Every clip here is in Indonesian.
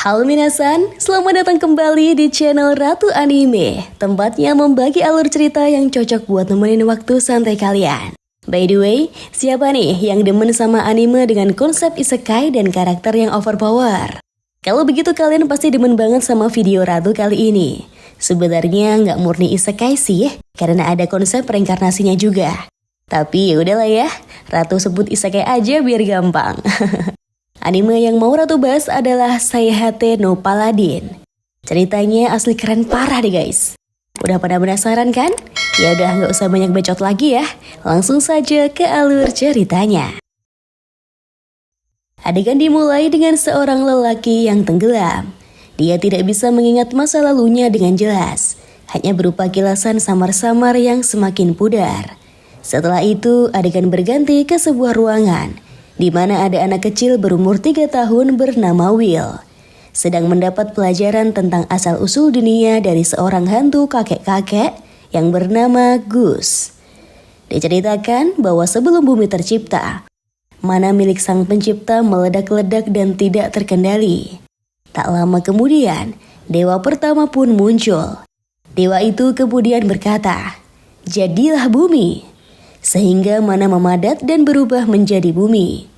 Halo minasan, selamat datang kembali di channel Ratu Anime. Tempatnya membagi alur cerita yang cocok buat nemenin waktu santai kalian. By the way, siapa nih yang demen sama anime dengan konsep isekai dan karakter yang overpower? Kalau begitu kalian pasti demen banget sama video Ratu kali ini. Sebenarnya nggak murni isekai sih, karena ada konsep reinkarnasinya juga. Tapi udahlah ya, Ratu sebut isekai aja biar gampang. Anime yang mau Ratu bahas adalah Saihate no Paladin. Ceritanya asli keren parah deh guys. Udah pada penasaran kan? Ya udah nggak usah banyak bacot lagi ya. Langsung saja ke alur ceritanya. Adegan dimulai dengan seorang lelaki yang tenggelam. Dia tidak bisa mengingat masa lalunya dengan jelas. Hanya berupa kilasan samar-samar yang semakin pudar. Setelah itu adegan berganti ke sebuah ruangan di mana ada anak kecil berumur 3 tahun bernama Will, sedang mendapat pelajaran tentang asal-usul dunia dari seorang hantu kakek-kakek yang bernama Gus. Diceritakan bahwa sebelum bumi tercipta, mana milik sang pencipta meledak-ledak dan tidak terkendali. Tak lama kemudian, dewa pertama pun muncul. Dewa itu kemudian berkata, "Jadilah bumi." Sehingga mana memadat dan berubah menjadi bumi.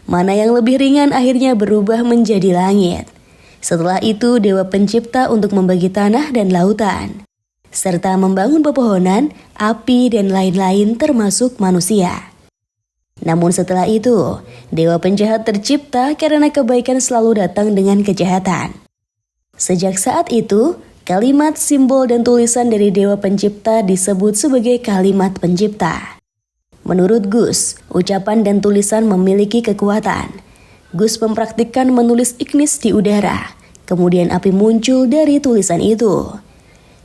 Mana yang lebih ringan akhirnya berubah menjadi langit. Setelah itu dewa pencipta untuk membagi tanah dan lautan, serta membangun pepohonan, api dan lain-lain termasuk manusia. Namun setelah itu, dewa penjahat tercipta karena kebaikan selalu datang dengan kejahatan. Sejak saat itu, kalimat, simbol dan tulisan dari dewa pencipta disebut sebagai kalimat pencipta. Menurut Gus, ucapan dan tulisan memiliki kekuatan. Gus mempraktikkan menulis ignis di udara. Kemudian api muncul dari tulisan itu.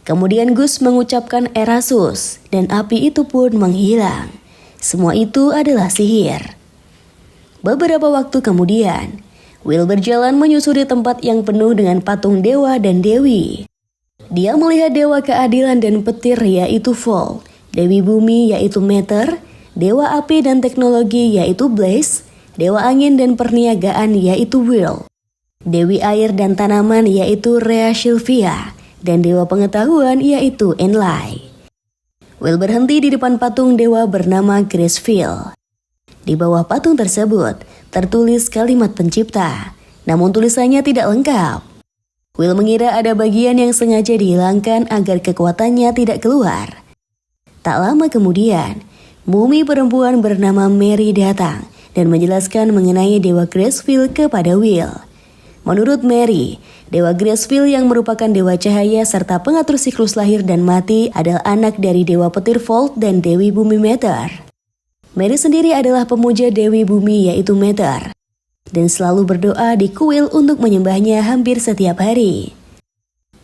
Kemudian Gus mengucapkan Erasus dan api itu pun menghilang. Semua itu adalah sihir. Beberapa waktu kemudian, Will berjalan menyusuri tempat yang penuh dengan patung dewa dan dewi. Dia melihat dewa keadilan dan petir yaitu Vol, dewi bumi yaitu Meter, dewa api dan teknologi yaitu Blaze, dewa angin dan perniagaan yaitu Will, dewi air dan tanaman yaitu Rhea Sylvia, dan dewa pengetahuan yaitu Enlai. Will berhenti di depan patung dewa bernama Gracefield. Di bawah patung tersebut tertulis kalimat pencipta, namun tulisannya tidak lengkap. Will mengira ada bagian yang sengaja dihilangkan agar kekuatannya tidak keluar. Tak lama kemudian, mumi perempuan bernama Mary datang dan menjelaskan mengenai Dewa Gracefield kepada Will. Menurut Mary, Dewa Gracefield yang merupakan dewa cahaya serta pengatur siklus lahir dan mati adalah anak dari Dewa Petir Volt dan Dewi Bumi Meter. Mary sendiri adalah pemuja Dewi Bumi yaitu Meter dan selalu berdoa di kuil untuk menyembahnya hampir setiap hari.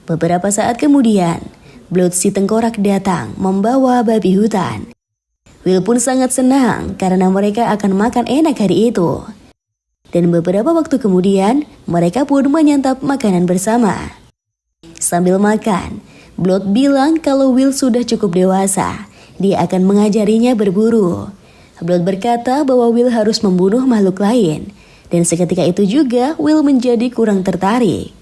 Beberapa saat kemudian, Blood si tengkorak datang membawa babi hutan. Will pun sangat senang karena mereka akan makan enak hari itu. Dan beberapa waktu kemudian, mereka pun menyantap makanan bersama. Sambil makan, Blood bilang kalau Will sudah cukup dewasa. Dia akan mengajarinya berburu. Blood berkata bahwa Will harus membunuh makhluk lain. Dan seketika itu juga Will menjadi kurang tertarik.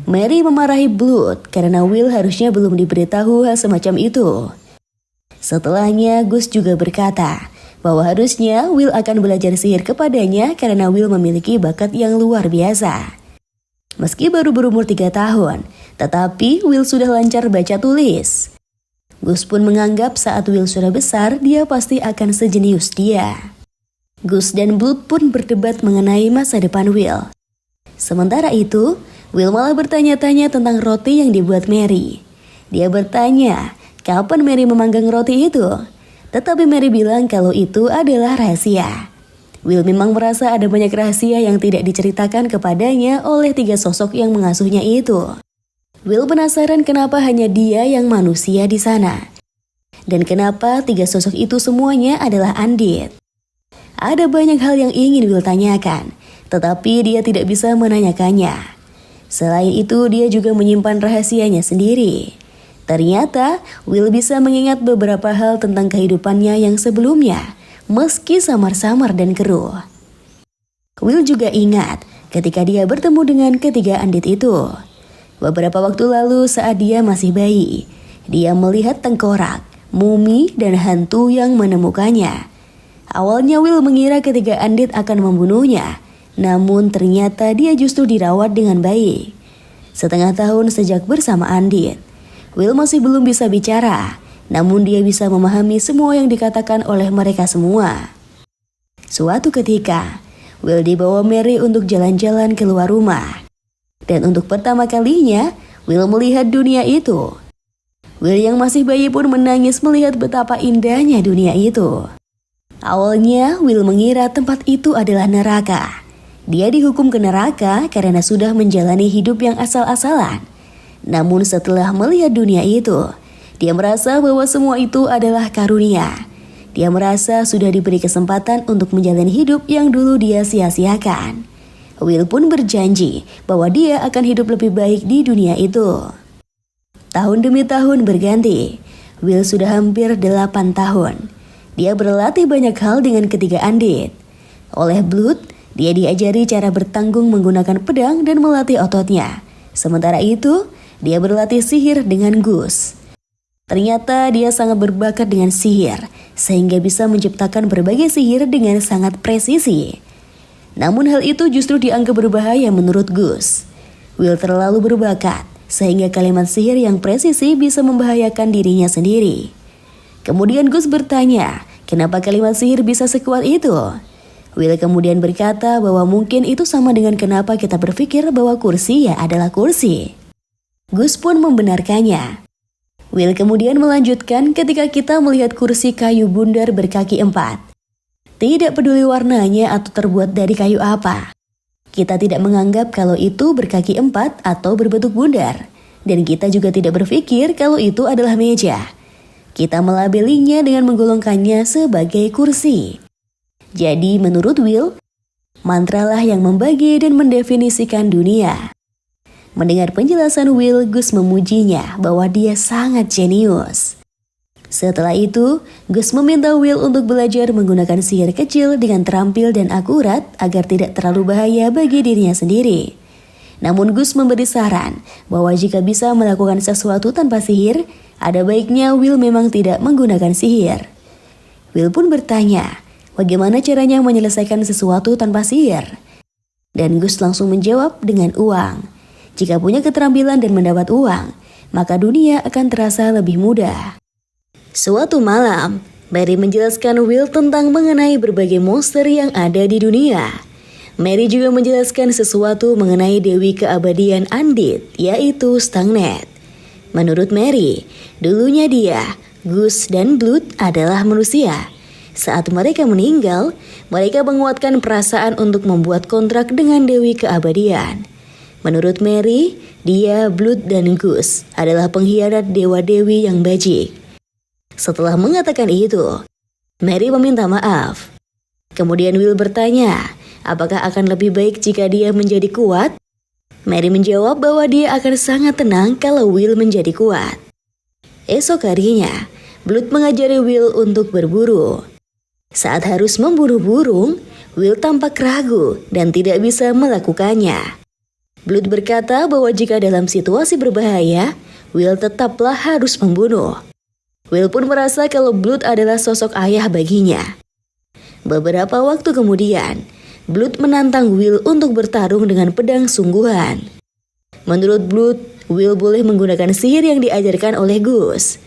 Mary memarahi Blood karena Will harusnya belum diberitahu hal semacam itu. Setelahnya, Gus juga berkata bahwa harusnya Will akan belajar sihir kepadanya karena Will memiliki bakat yang luar biasa. Meski baru berumur 3 tahun, tetapi Will sudah lancar baca tulis. Gus pun menganggap saat Will sudah besar, dia pasti akan sejenius dia. Gus dan Blood pun berdebat mengenai masa depan Will. Sementara itu, Will malah bertanya-tanya tentang roti yang dibuat Mary. Dia bertanya, kapan Mary memanggang roti itu? Tetapi Mary bilang kalau itu adalah rahasia. Will memang merasa ada banyak rahasia yang tidak diceritakan kepadanya oleh 3 sosok yang mengasuhnya itu. Will penasaran kenapa hanya dia yang manusia di sana. Dan kenapa 3 sosok itu semuanya adalah andit. Ada banyak hal yang ingin Will tanyakan, tetapi dia tidak bisa menanyakannya. Selain itu, dia juga menyimpan rahasianya sendiri. Ternyata, Will bisa mengingat beberapa hal tentang kehidupannya yang sebelumnya, meski samar-samar dan keruh. Will juga ingat ketika dia bertemu dengan ketiga andit itu. Beberapa waktu lalu saat dia masih bayi, dia melihat tengkorak, mumi, dan hantu yang menemukannya. Awalnya Will mengira ketiga andit akan membunuhnya, namun ternyata dia justru dirawat dengan baik. Setengah tahun sejak bersama andit, Will masih belum bisa bicara, namun dia bisa memahami semua yang dikatakan oleh mereka semua. Suatu ketika, Will dibawa Mary untuk jalan-jalan keluar rumah. Dan untuk pertama kalinya, Will melihat dunia itu. Will yang masih bayi pun menangis melihat betapa indahnya dunia itu. Awalnya, Will mengira tempat itu adalah neraka. Dia dihukum ke neraka karena sudah menjalani hidup yang asal-asalan. Namun setelah melihat dunia itu, dia merasa bahwa semua itu adalah karunia. Dia merasa sudah diberi kesempatan untuk menjalani hidup yang dulu dia sia-siakan. Will pun berjanji bahwa dia akan hidup lebih baik di dunia itu. Tahun demi tahun berganti. Will sudah hampir 8 tahun. Dia berlatih banyak hal dengan ketiga andit. Oleh Blood, dia diajari cara bertanggung menggunakan pedang dan melatih ototnya. Sementara itu, dia berlatih sihir dengan Gus. Ternyata dia sangat berbakat dengan sihir, sehingga bisa menciptakan berbagai sihir dengan sangat presisi. Namun hal itu justru dianggap berbahaya menurut Gus. Will terlalu berbakat, sehingga kalimat sihir yang presisi bisa membahayakan dirinya sendiri. Kemudian Gus bertanya, kenapa kalimat sihir bisa sekuat itu? Will kemudian berkata bahwa mungkin itu sama dengan kenapa kita berpikir bahwa kursi ya adalah kursi. Gus pun membenarkannya. Will kemudian melanjutkan ketika kita melihat kursi kayu bundar berkaki 4. Tidak peduli warnanya atau terbuat dari kayu apa. Kita tidak menganggap kalau itu berkaki 4 atau berbentuk bundar. Dan kita juga tidak berpikir kalau itu adalah meja. Kita melabelinya dengan menggolongkannya sebagai kursi. Jadi menurut Will, mantralah yang membagi dan mendefinisikan dunia. Mendengar penjelasan Will, Gus memujinya bahwa dia sangat jenius. Setelah itu, Gus meminta Will untuk belajar menggunakan sihir kecil dengan terampil dan akurat agar tidak terlalu bahaya bagi dirinya sendiri. Namun Gus memberi saran bahwa jika bisa melakukan sesuatu tanpa sihir, ada baiknya Will memang tidak menggunakan sihir. Will pun bertanya, bagaimana caranya menyelesaikan sesuatu tanpa sihir? Dan Gus langsung menjawab dengan uang. Jika punya keterampilan dan mendapat uang, maka dunia akan terasa lebih mudah. Suatu malam, Mary menjelaskan Will tentang mengenai berbagai monster yang ada di dunia. Mary juga menjelaskan sesuatu mengenai Dewi Keabadian Andit, yaitu Stagnet. Menurut Mary, dulunya dia, Gus, dan Blood adalah manusia. Saat mereka meninggal, mereka menguatkan perasaan untuk membuat kontrak dengan Dewi Keabadian. Menurut Mary, dia, Blood, dan Gus adalah pengkhianat dewa-dewi yang bajik. Setelah mengatakan itu, Mary meminta maaf. Kemudian Will bertanya, apakah akan lebih baik jika dia menjadi kuat? Mary menjawab bahwa dia akan sangat tenang kalau Will menjadi kuat. Esok harinya, Blood mengajari Will untuk berburu. Saat harus memburu burung, Will tampak ragu dan tidak bisa melakukannya. Blood berkata bahwa jika dalam situasi berbahaya, Will tetaplah harus membunuh. Will pun merasa kalau Blood adalah sosok ayah baginya. Beberapa waktu kemudian, Blood menantang Will untuk bertarung dengan pedang sungguhan. Menurut Blood, Will boleh menggunakan sihir yang diajarkan oleh Gus.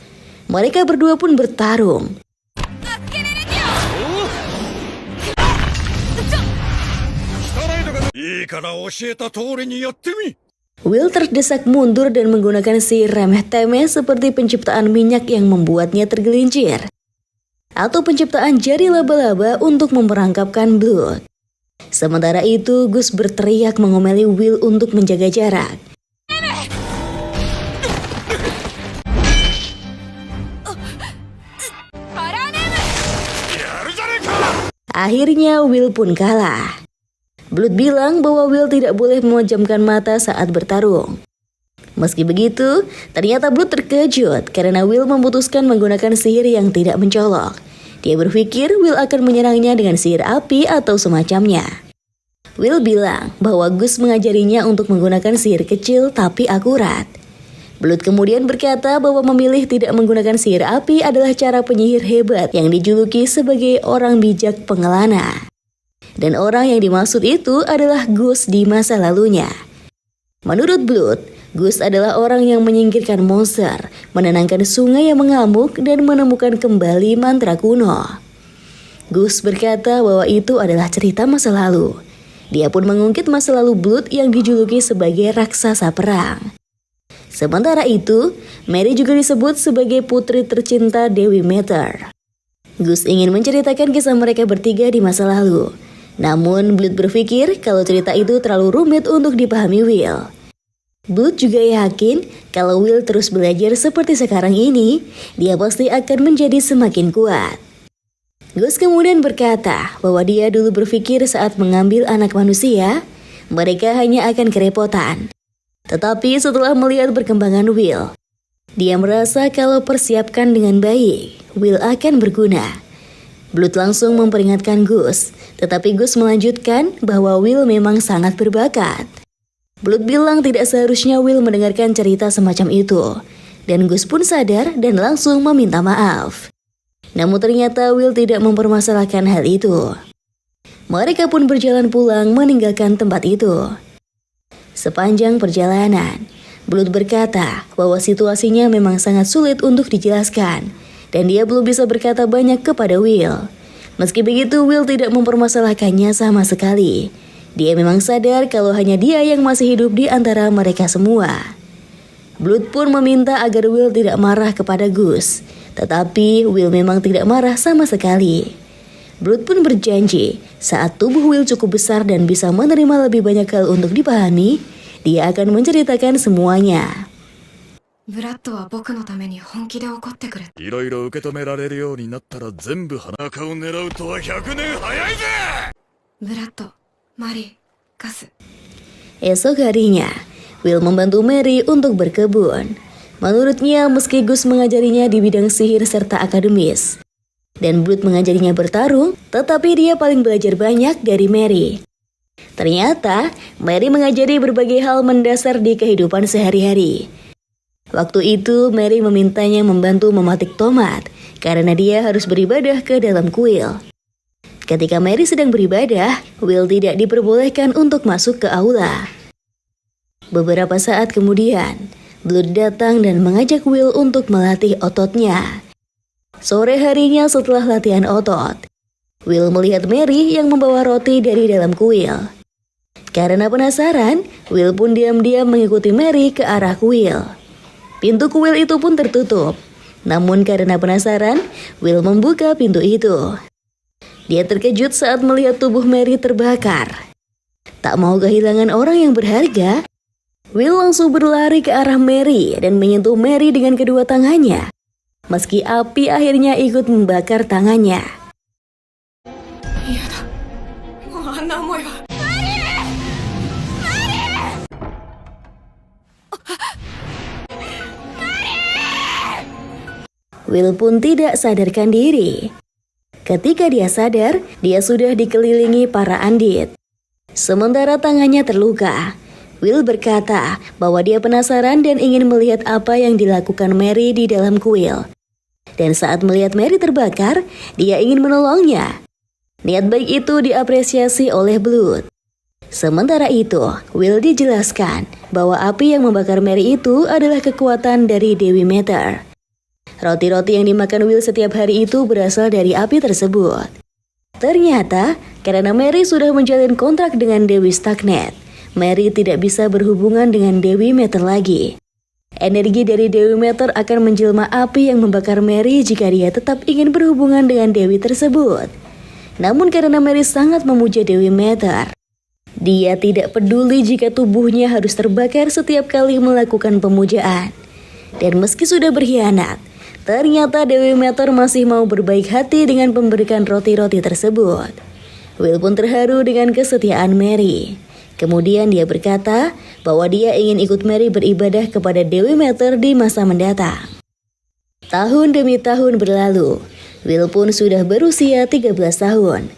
Mereka berdua pun bertarung. Will terdesak mundur dan menggunakan sihir remeh-temeh seperti penciptaan minyak yang membuatnya tergelincir. Atau penciptaan jari laba-laba untuk memperangkapkan Blood. Sementara itu, Gus berteriak mengomeli Will untuk menjaga jarak. Akhirnya Will pun kalah. Blood bilang bahwa Will tidak boleh memejamkan mata saat bertarung. Meski begitu, ternyata Blood terkejut karena Will memutuskan menggunakan sihir yang tidak mencolok. Dia berpikir Will akan menyerangnya dengan sihir api atau semacamnya. Will bilang bahwa Gus mengajarinya untuk menggunakan sihir kecil tapi akurat. Blood kemudian berkata bahwa memilih tidak menggunakan sihir api adalah cara penyihir hebat yang dijuluki sebagai orang bijak pengelana. Dan orang yang dimaksud itu adalah Gus di masa lalunya. Menurut Blood, Gus adalah orang yang menyingkirkan monster, menenangkan sungai yang mengamuk, dan menemukan kembali mantra kuno. Gus berkata bahwa itu adalah cerita masa lalu. Dia pun mengungkit masa lalu Blood yang dijuluki sebagai raksasa perang. Sementara itu, Mary juga disebut sebagai putri tercinta Dewi Meter. Gus ingin menceritakan kisah mereka bertiga di masa lalu. Namun, Blood berpikir kalau cerita itu terlalu rumit untuk dipahami Will. Blood juga yakin kalau Will terus belajar seperti sekarang ini, dia pasti akan menjadi semakin kuat. Gus kemudian berkata bahwa dia dulu berpikir saat mengambil anak manusia, mereka hanya akan kerepotan. Tetapi setelah melihat perkembangan Will, dia merasa kalau persiapkan dengan baik, Will akan berguna. Blood langsung memperingatkan Gus, tetapi Gus melanjutkan bahwa Will memang sangat berbakat. Blood bilang tidak seharusnya Will mendengarkan cerita semacam itu, dan Gus pun sadar dan langsung meminta maaf. Namun ternyata Will tidak mempermasalahkan hal itu. Mereka pun berjalan pulang meninggalkan tempat itu. Sepanjang perjalanan, Blood berkata bahwa situasinya memang sangat sulit untuk dijelaskan, dan dia belum bisa berkata banyak kepada Will. Meski begitu, Will tidak mempermasalahkannya sama sekali. Dia memang sadar kalau hanya dia yang masih hidup di antara mereka semua. Blood pun meminta agar Will tidak marah kepada Gus, tetapi Will memang tidak marah sama sekali. Blood pun berjanji, saat tubuh Will cukup besar dan bisa menerima lebih banyak hal untuk dipahami, dia akan menceritakan semuanya. ブラッドは僕のために本気で怒ってくれ。いろいろ受け止められるようになったら全部鼻中を狙うとは100年早いぜ。ブラッド、マリー、ガス。 Esok harinya, Will membantu Mary untuk berkebun. Menurutnya, meski Gus mengajarinya di bidang sihir serta akademis, dan Blood mengajarinya bertarung, tetapi dia paling belajar banyak dari Mary. Ternyata, Mary mengajari berbagai hal mendasar di kehidupan sehari-hari. Waktu itu, Mary memintanya membantu memetik tomat, karena dia harus beribadah ke dalam kuil. Ketika Mary sedang beribadah, Will tidak diperbolehkan untuk masuk ke aula. Beberapa saat kemudian, Blood datang dan mengajak Will untuk melatih ototnya. Sore harinya setelah latihan otot, Will melihat Mary yang membawa roti dari dalam kuil. Karena penasaran, Will pun diam-diam mengikuti Mary ke arah kuil. Pintu kuil itu pun tertutup. Namun karena penasaran, Will membuka pintu itu. Dia terkejut saat melihat tubuh Mary terbakar. Tak mau kehilangan orang yang berharga, Will langsung berlari ke arah Mary dan menyentuh Mary dengan kedua tangannya. Meski api akhirnya ikut membakar tangannya. 嫌だ。もうあんな思いは。 Will pun tidak sadarkan diri. Ketika dia sadar, dia sudah dikelilingi para andit. Sementara tangannya terluka, Will berkata bahwa dia penasaran dan ingin melihat apa yang dilakukan Mary di dalam kuil. Dan saat melihat Mary terbakar, dia ingin menolongnya. Niat baik itu diapresiasi oleh Blood. Sementara itu, Will dijelaskan bahwa api yang membakar Mary itu adalah kekuatan dari Dewi Meter. Roti-roti yang dimakan Will setiap hari itu berasal dari api tersebut. Ternyata, karena Mary sudah menjalin kontrak dengan Dewi Stagnet, Mary tidak bisa berhubungan dengan Dewi Meter lagi. Energi dari Dewi Meter akan menjelma api yang membakar Mary jika dia tetap ingin berhubungan dengan Dewi tersebut. Namun karena Mary sangat memuja Dewi Meter, dia tidak peduli jika tubuhnya harus terbakar setiap kali melakukan pemujaan. Dan meski sudah berkhianat, ternyata Dewi Meter masih mau berbaik hati dengan memberikan roti-roti tersebut. Will pun terharu dengan kesetiaan Mary. Kemudian dia berkata bahwa dia ingin ikut Mary beribadah kepada Dewi Meter di masa mendatang. Tahun demi tahun berlalu, Will pun sudah berusia 13 tahun.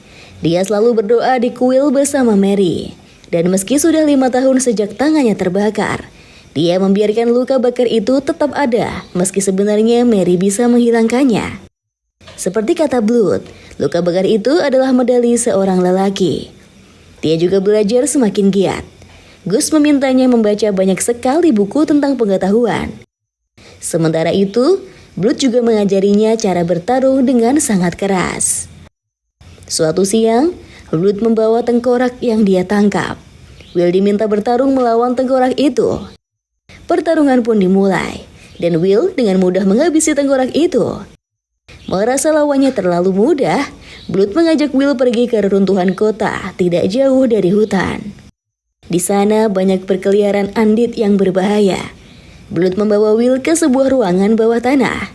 Dia selalu berdoa di kuil bersama Mary. Dan meski sudah 5 tahun sejak tangannya terbakar, dia membiarkan luka bakar itu tetap ada meski sebenarnya Mary bisa menghilangkannya. Seperti kata Blood, luka bakar itu adalah medali seorang lelaki. Dia juga belajar semakin giat. Gus memintanya membaca banyak sekali buku tentang pengetahuan. Sementara itu, Blood juga mengajarinya cara bertarung dengan sangat keras. Suatu siang, Blood membawa tengkorak yang dia tangkap. Will diminta bertarung melawan tengkorak itu. Pertarungan pun dimulai, dan Will dengan mudah menghabisi tengkorak itu. Merasa lawannya terlalu mudah, Blood mengajak Will pergi ke reruntuhan kota tidak jauh dari hutan. Di sana banyak perkeliaran andit yang berbahaya. Blood membawa Will ke sebuah ruangan bawah tanah.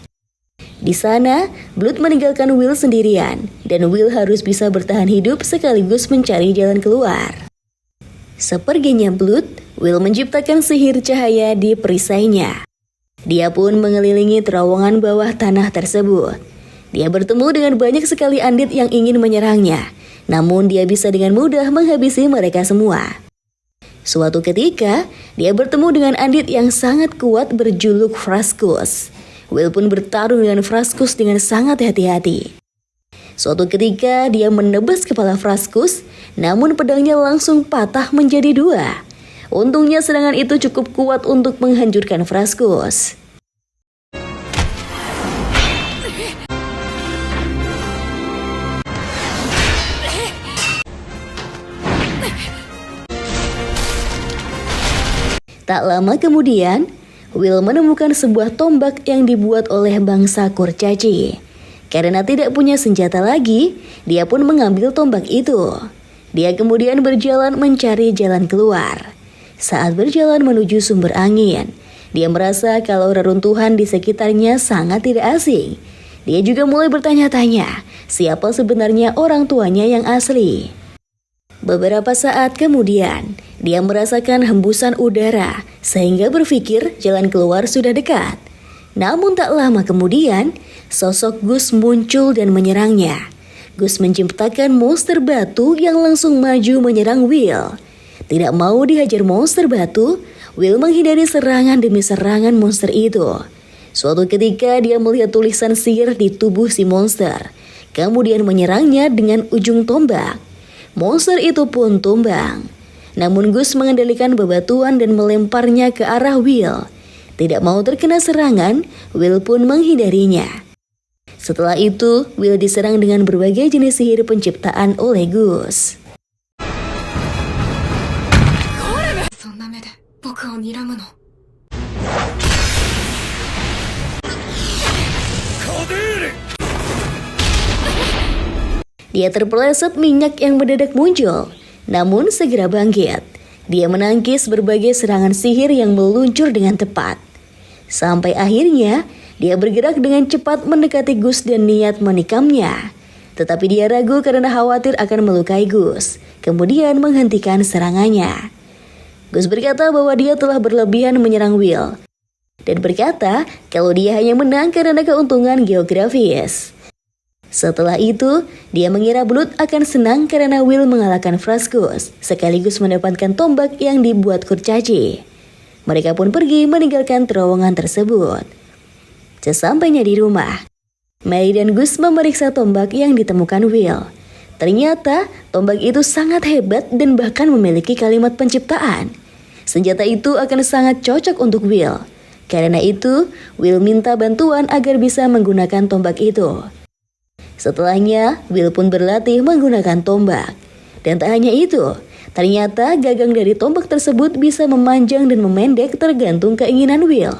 Di sana, Blood meninggalkan Will sendirian, dan Will harus bisa bertahan hidup sekaligus mencari jalan keluar. Seperginya Blood, Will menciptakan sihir cahaya di perisainya. Dia pun mengelilingi terowongan bawah tanah tersebut. Dia bertemu dengan banyak sekali andit yang ingin menyerangnya, namun dia bisa dengan mudah menghabisi mereka semua. Suatu ketika, dia bertemu dengan andit yang sangat kuat berjuluk Frascus. Will pun bertarung dengan Frascus dengan sangat hati-hati. Suatu ketika dia menebas kepala Frascus, namun pedangnya langsung patah menjadi 2. Untungnya serangan itu cukup kuat untuk menghancurkan Frascus. Tak lama kemudian, Will menemukan sebuah tombak yang dibuat oleh bangsa kurcaci. Karena tidak punya senjata lagi, dia pun mengambil tombak itu. Dia kemudian berjalan mencari jalan keluar. Saat berjalan menuju sumber angin, dia merasa kalau reruntuhan di sekitarnya sangat tidak asing. Dia juga mulai bertanya-tanya, siapa sebenarnya orang tuanya yang asli. Beberapa saat kemudian, dia merasakan hembusan udara sehingga berpikir jalan keluar sudah dekat. Namun tak lama kemudian, sosok Gus muncul dan menyerangnya. Gus menciptakan monster batu yang langsung maju menyerang Will. Tidak mau dihajar monster batu, Will menghindari serangan demi serangan monster itu. Suatu ketika dia melihat tulisan sihir di tubuh si monster, kemudian menyerangnya dengan ujung tombak. Monster itu pun tumbang. Namun Gus mengendalikan bebatuan dan melemparnya ke arah Will. Tidak mau terkena serangan, Will pun menghindarinya. Setelah itu, Will diserang dengan berbagai jenis sihir penciptaan oleh Gus. そんな目で僕を睨むの。 Dia terpeleset minyak yang mendadak muncul, namun segera bangkit. Dia menangkis berbagai serangan sihir yang meluncur dengan tepat. Sampai akhirnya, dia bergerak dengan cepat mendekati Gus dan niat menikamnya. Tetapi dia ragu karena khawatir akan melukai Gus, kemudian menghentikan serangannya. Gus berkata bahwa dia telah berlebihan menyerang Will, dan berkata kalau dia hanya menang karena keuntungan geografis. Setelah itu, dia mengira Blood akan senang karena Will mengalahkan Frascus, sekaligus mendapatkan tombak yang dibuat kurcaci. Mereka pun pergi meninggalkan terowongan tersebut. Sesampainya di rumah, Mary dan Gus memeriksa tombak yang ditemukan Will. Ternyata tombak itu sangat hebat dan bahkan memiliki kalimat penciptaan. Senjata itu akan sangat cocok untuk Will. Karena itu, Will minta bantuan agar bisa menggunakan tombak itu. Setelahnya, Will pun berlatih menggunakan tombak. Dan tak hanya itu, ternyata gagang dari tombak tersebut bisa memanjang dan memendek tergantung keinginan Will.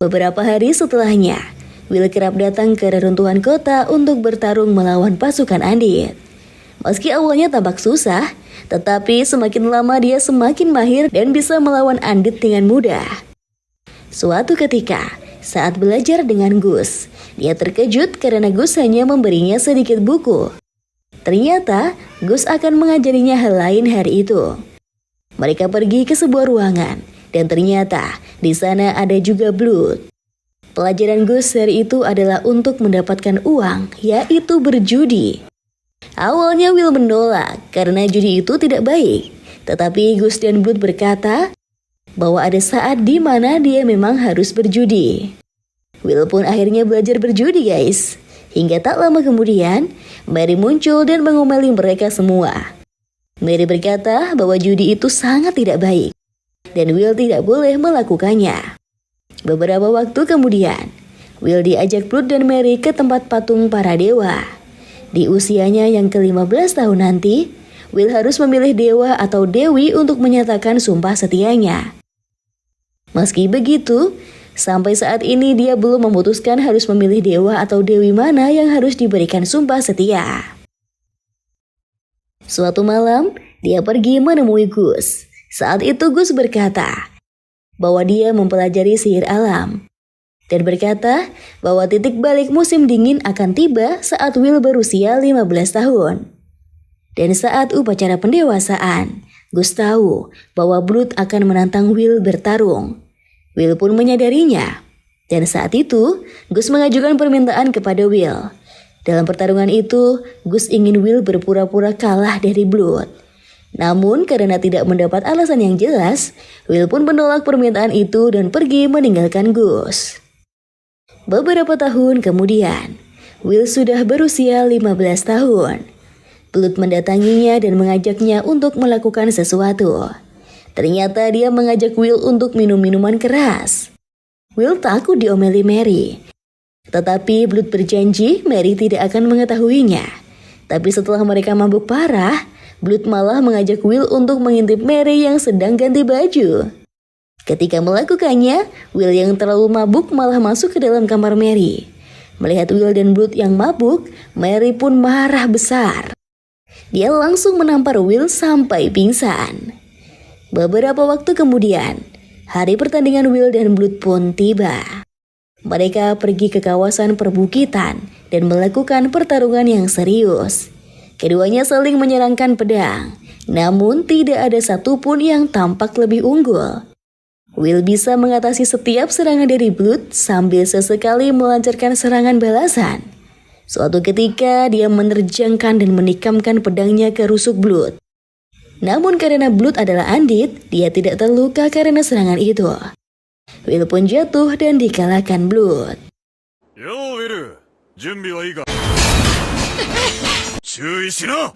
Beberapa hari setelahnya, Will kerap datang ke reruntuhan kota untuk bertarung melawan pasukan Andit. Meski awalnya tampak susah, tetapi semakin lama dia semakin mahir dan bisa melawan Andit dengan mudah. Suatu ketika, saat belajar dengan Gus, dia terkejut karena Gus hanya memberinya sedikit buku. Ternyata, Gus akan mengajarinya hal lain hari itu. Mereka pergi ke sebuah ruangan, dan ternyata di sana ada juga Blood. Pelajaran Gus hari itu adalah untuk mendapatkan uang, yaitu berjudi. Awalnya Will menolak karena judi itu tidak baik. Tetapi Gus dan Blood berkata bahwa ada saat di mana dia memang harus berjudi. Will pun akhirnya belajar berjudi guys. Hingga tak lama kemudian, Mary muncul dan mengomeli mereka semua. Mary berkata bahwa judi itu sangat tidak baik dan Will tidak boleh melakukannya. Beberapa waktu kemudian, Will diajak Blood dan Mary ke tempat patung para dewa. Di usianya yang ke-15 tahun nanti, Will harus memilih dewa atau dewi untuk menyatakan sumpah setianya. Meski begitu, sampai saat ini dia belum memutuskan harus memilih dewa atau dewi mana yang harus diberikan sumpah setia. Suatu malam, dia pergi menemui Gus. Saat itu Gus berkata bahwa dia mempelajari sihir alam dan berkata bahwa titik balik musim dingin akan tiba saat Will berusia 15 tahun. Dan saat upacara pendewasaan, Gus tahu bahwa Blood akan menantang Will bertarung. Will pun menyadarinya. Dan saat itu, Gus mengajukan permintaan kepada Will. Dalam pertarungan itu, Gus ingin Will berpura-pura kalah dari Blood. Namun karena tidak mendapat alasan yang jelas, Will pun menolak permintaan itu dan pergi meninggalkan Gus. Beberapa tahun kemudian, Will sudah berusia 15 tahun. Blood mendatanginya dan mengajaknya untuk melakukan sesuatu. Ternyata dia mengajak Will untuk minum minuman keras. Will takut diomeli Mary. Tetapi Blood berjanji Mary tidak akan mengetahuinya. Tapi setelah mereka mabuk parah, Blood malah mengajak Will untuk mengintip Mary yang sedang ganti baju. Ketika melakukannya, Will yang terlalu mabuk malah masuk ke dalam kamar Mary. Melihat Will dan Blood yang mabuk, Mary pun marah besar. Dia langsung menampar Will sampai pingsan. Beberapa waktu kemudian, hari pertandingan Will dan Blood pun tiba. Mereka pergi ke kawasan perbukitan dan melakukan pertarungan yang serius. Keduanya saling menyerangkan pedang, namun tidak ada satupun yang tampak lebih unggul. Will bisa mengatasi setiap serangan dari Blood sambil sesekali melancarkan serangan balasan. Suatu ketika dia menerjangkan dan menikamkan pedangnya ke rusuk Blood. Namun karena Blood adalah Andit, dia tidak terluka karena serangan itu. Will pun jatuh dan dikalahkan Blood. Yo Will, 準備はいいか? 注意しろ!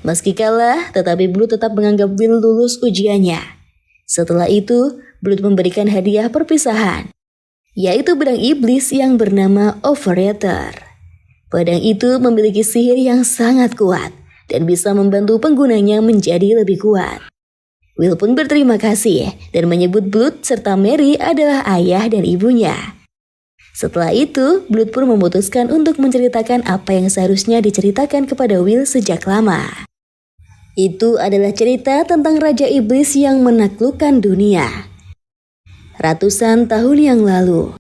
Meski kalah, tetapi Blood tetap menganggap Will lulus ujiannya. Setelah itu, Blood memberikan hadiah perpisahan, yaitu pedang iblis yang bernama Overeater. Pedang itu memiliki sihir yang sangat kuat dan bisa membantu penggunanya menjadi lebih kuat. Will pun berterima kasih dan menyebut Blood serta Mary adalah ayah dan ibunya. Setelah itu, Blood pun memutuskan untuk menceritakan apa yang seharusnya diceritakan kepada Will sejak lama. Itu adalah cerita tentang Raja Iblis yang menaklukkan dunia. Ratusan tahun yang lalu,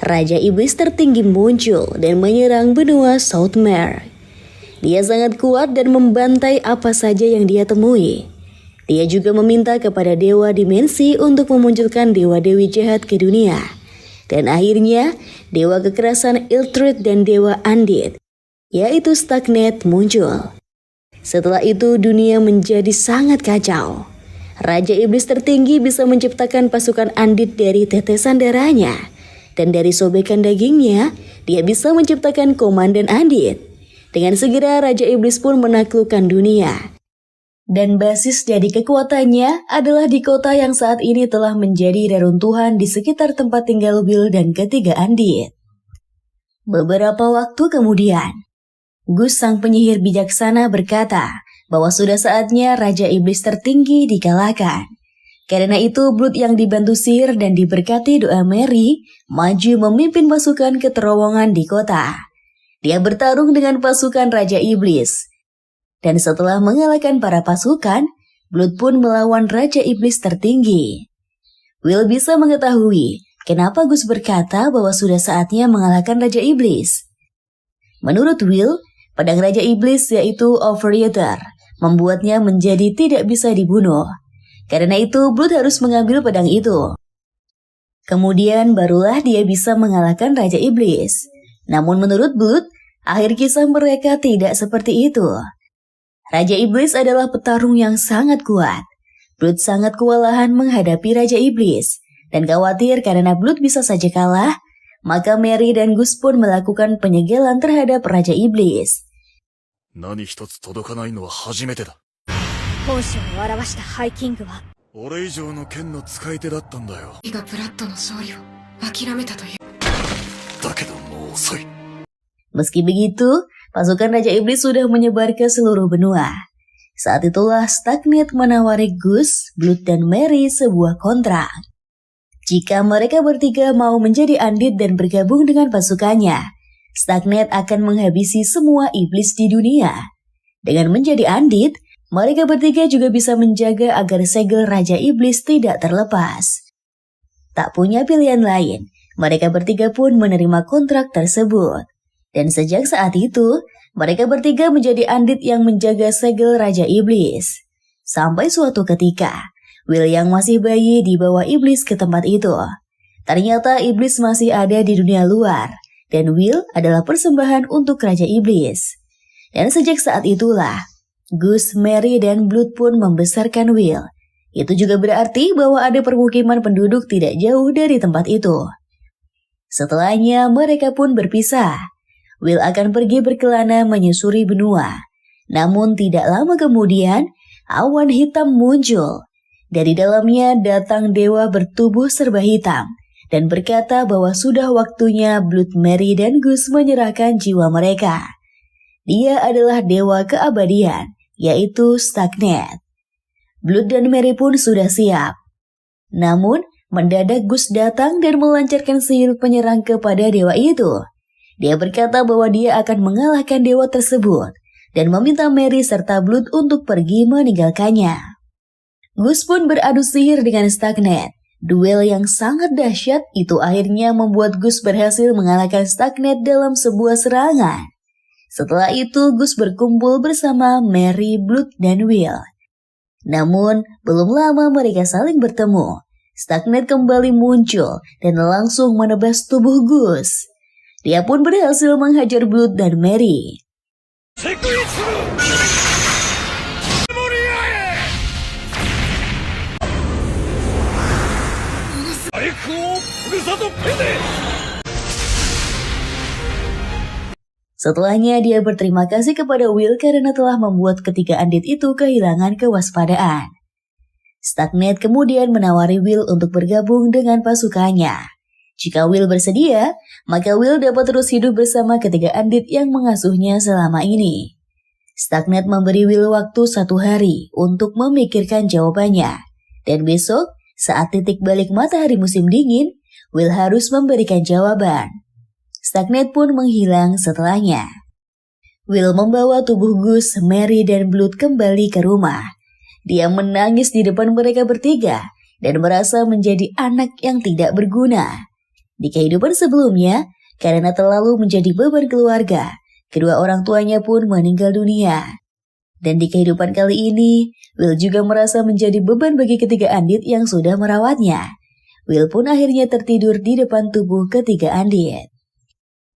Raja Iblis tertinggi muncul dan menyerang benua Southmere. Dia sangat kuat dan membantai apa saja yang dia temui. Dia juga meminta kepada dewa dimensi untuk memunculkan dewa-dewi jahat ke dunia. Dan akhirnya, dewa kekerasan Illithrid dan dewa Andit, yaitu Stagnet, muncul. Setelah itu, dunia menjadi sangat kacau. Raja Iblis tertinggi bisa menciptakan pasukan Andit dari tetesan darahnya. Dan dari sobekan dagingnya, dia bisa menciptakan komandan Andit. Dengan segera, Raja Iblis pun menaklukkan dunia. Dan basis dari kekuatannya adalah di kota yang saat ini telah menjadi reruntuhan di sekitar tempat tinggal Will dan ketiga Andit. Beberapa waktu kemudian, Gus sang penyihir bijaksana berkata bahwa sudah saatnya Raja Iblis tertinggi dikalahkan. Karena itu Blood yang dibantu sihir dan diberkati doa Mary maju memimpin pasukan ke terowongan di kota. Dia bertarung dengan pasukan Raja Iblis. Dan setelah mengalahkan para pasukan, Blood pun melawan Raja Iblis tertinggi. Will bisa mengetahui kenapa Gus berkata bahwa sudah saatnya mengalahkan Raja Iblis. Menurut Will, pedang Raja Iblis yaitu Overeater membuatnya menjadi tidak bisa dibunuh. Karena itu Blood harus mengambil pedang itu. Kemudian barulah dia bisa mengalahkan Raja Iblis. Namun menurut Blood, akhir kisah mereka tidak seperti itu. Raja Iblis adalah petarung yang sangat kuat. Blood sangat kewalahan menghadapi Raja Iblis, dan khawatir karena Blood bisa saja kalah, maka Mary dan Gus pun melakukan penyegelan terhadap Raja Iblis. 何一つ届かないのは初めてだ。本性を表したハイキングは俺以上の剣の使い手だったんだよ。がブラッドの勝利を諦めたという。だけどもう遅い。 Meski begitu, pasukan Raja Iblis sudah menyebar ke seluruh benua. Saat itulah Stagnet menawari Gus, Blood, dan Mary sebuah kontrak. Jika mereka bertiga mau menjadi Andit dan bergabung dengan pasukannya, Stagnet akan menghabisi semua iblis di dunia. Dengan menjadi Andit, mereka bertiga juga bisa menjaga agar segel Raja Iblis tidak terlepas. Tak punya pilihan lain, mereka bertiga pun menerima kontrak tersebut. Dan sejak saat itu, mereka bertiga menjadi Andit yang menjaga segel Raja Iblis. Sampai suatu ketika, Will yang masih bayi dibawa Iblis ke tempat itu. Ternyata Iblis masih ada di dunia luar, dan Will adalah persembahan untuk Raja Iblis. Dan sejak saat itulah, Gus, Mary, dan Blood pun membesarkan Will. Itu juga berarti bahwa ada permukiman penduduk tidak jauh dari tempat itu. Setelahnya, mereka pun berpisah. Will akan pergi berkelana menyusuri benua. Namun tidak lama kemudian, awan hitam muncul. Dari dalamnya datang dewa bertubuh serba hitam dan berkata bahwa sudah waktunya Blood, Mary, dan Gus menyerahkan jiwa mereka. Dia adalah dewa keabadian, yaitu Stagnet. Blood dan Mary pun sudah siap. Namun, mendadak Gus datang dan melancarkan sihir penyerang kepada dewa itu. Dia berkata bahwa dia akan mengalahkan dewa tersebut dan meminta Mary serta Blood untuk pergi meninggalkannya. Gus pun beradu sihir dengan Stagnet. Duel yang sangat dahsyat itu akhirnya membuat Gus berhasil mengalahkan Stagnet dalam sebuah serangan. Setelah itu Gus berkumpul bersama Mary, Blood, dan Will. Namun, belum lama mereka saling bertemu. Stagnet kembali muncul dan langsung menebas tubuh Gus. Dia pun berhasil menghajar Blood dan Mary. Setelahnya dia berterima kasih kepada Will karena telah membuat ketiga Andit itu kehilangan kewaspadaan. Stagnet kemudian menawari Will untuk bergabung dengan pasukannya. Jika Will bersedia, maka Will dapat terus hidup bersama ketiga Andit yang mengasuhnya selama ini. Stagnet memberi Will waktu 1 hari untuk memikirkan jawabannya. Dan besok, saat titik balik matahari musim dingin, Will harus memberikan jawaban. Stagnet pun menghilang setelahnya. Will membawa tubuh Gus, Mary, dan Blood kembali ke rumah. Dia menangis di depan mereka bertiga dan merasa menjadi anak yang tidak berguna. Di kehidupan sebelumnya, karena terlalu menjadi beban keluarga, kedua orang tuanya pun meninggal dunia. Dan di kehidupan kali ini, Will juga merasa menjadi beban bagi ketiga Andit yang sudah merawatnya. Will pun akhirnya tertidur di depan tubuh ketiga Andit.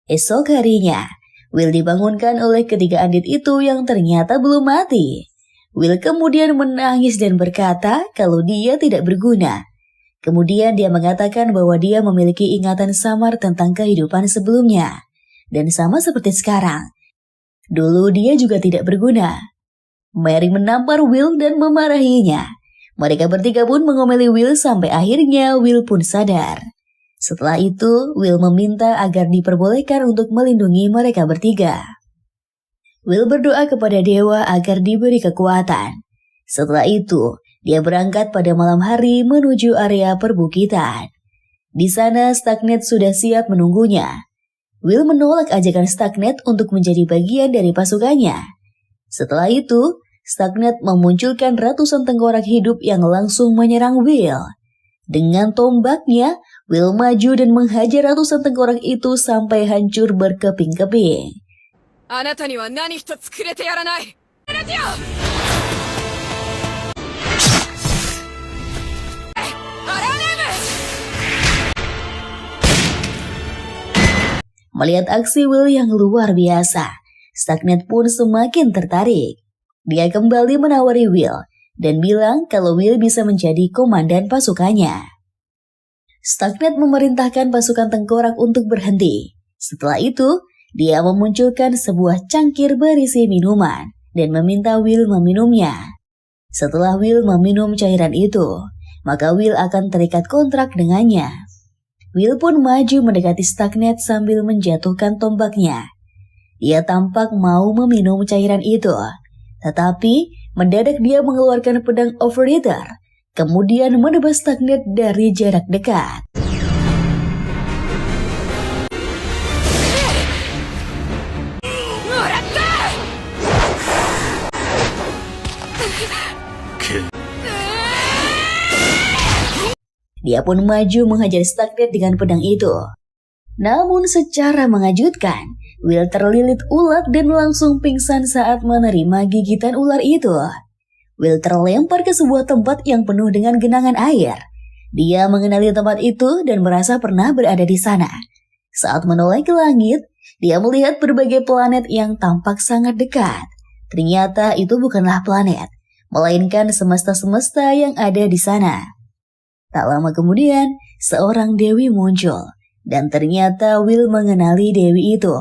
Esok harinya, Will dibangunkan oleh ketiga Andit itu yang ternyata belum mati. Will kemudian menangis dan berkata kalau dia tidak berguna. Kemudian dia mengatakan bahwa dia memiliki ingatan samar tentang kehidupan sebelumnya. Dan sama seperti sekarang, dulu dia juga tidak berguna. Mary menampar Will dan memarahinya. Mereka bertiga pun mengomeli Will sampai akhirnya Will pun sadar. Setelah itu, Will meminta agar diperbolehkan untuk melindungi mereka bertiga. Will berdoa kepada dewa agar diberi kekuatan. Setelah itu, dia berangkat pada malam hari menuju area perbukitan. Di sana, Stagnet sudah siap menunggunya. Will menolak ajakan Stagnet untuk menjadi bagian dari pasukannya. Setelah itu, Stagnet memunculkan ratusan tengkorak hidup yang langsung menyerang Will. Dengan tombaknya, Will maju dan menghajar ratusan tengkorak itu sampai hancur berkeping-keping. あなたには何一つくれてやらない。Melihat aksi Will yang luar biasa, Stagnet pun semakin tertarik. Dia kembali menawari Will dan bilang kalau Will bisa menjadi komandan pasukannya. Stagnet memerintahkan pasukan tengkorak untuk berhenti. Setelah itu, dia memunculkan sebuah cangkir berisi minuman dan meminta Will meminumnya. Setelah Will meminum cairan itu, maka Will akan terikat kontrak dengannya. Will pun maju mendekati Stagnet sambil menjatuhkan tombaknya. Dia tampak mau meminum cairan itu, tetapi mendadak dia mengeluarkan pedang Overeater, kemudian menebas Stagnet dari jarak dekat. Dia pun maju menghajar Stagnet dengan pedang itu. Namun secara mengejutkan, Will terlilit ulat dan langsung pingsan saat menerima gigitan ular itu. Will terlempar ke sebuah tempat yang penuh dengan genangan air. Dia mengenali tempat itu dan merasa pernah berada di sana. Saat menoleh ke langit, dia melihat berbagai planet yang tampak sangat dekat. Ternyata itu bukanlah planet, melainkan semesta-semesta yang ada di sana. Tak lama kemudian, seorang dewi muncul. Dan ternyata Will mengenali dewi itu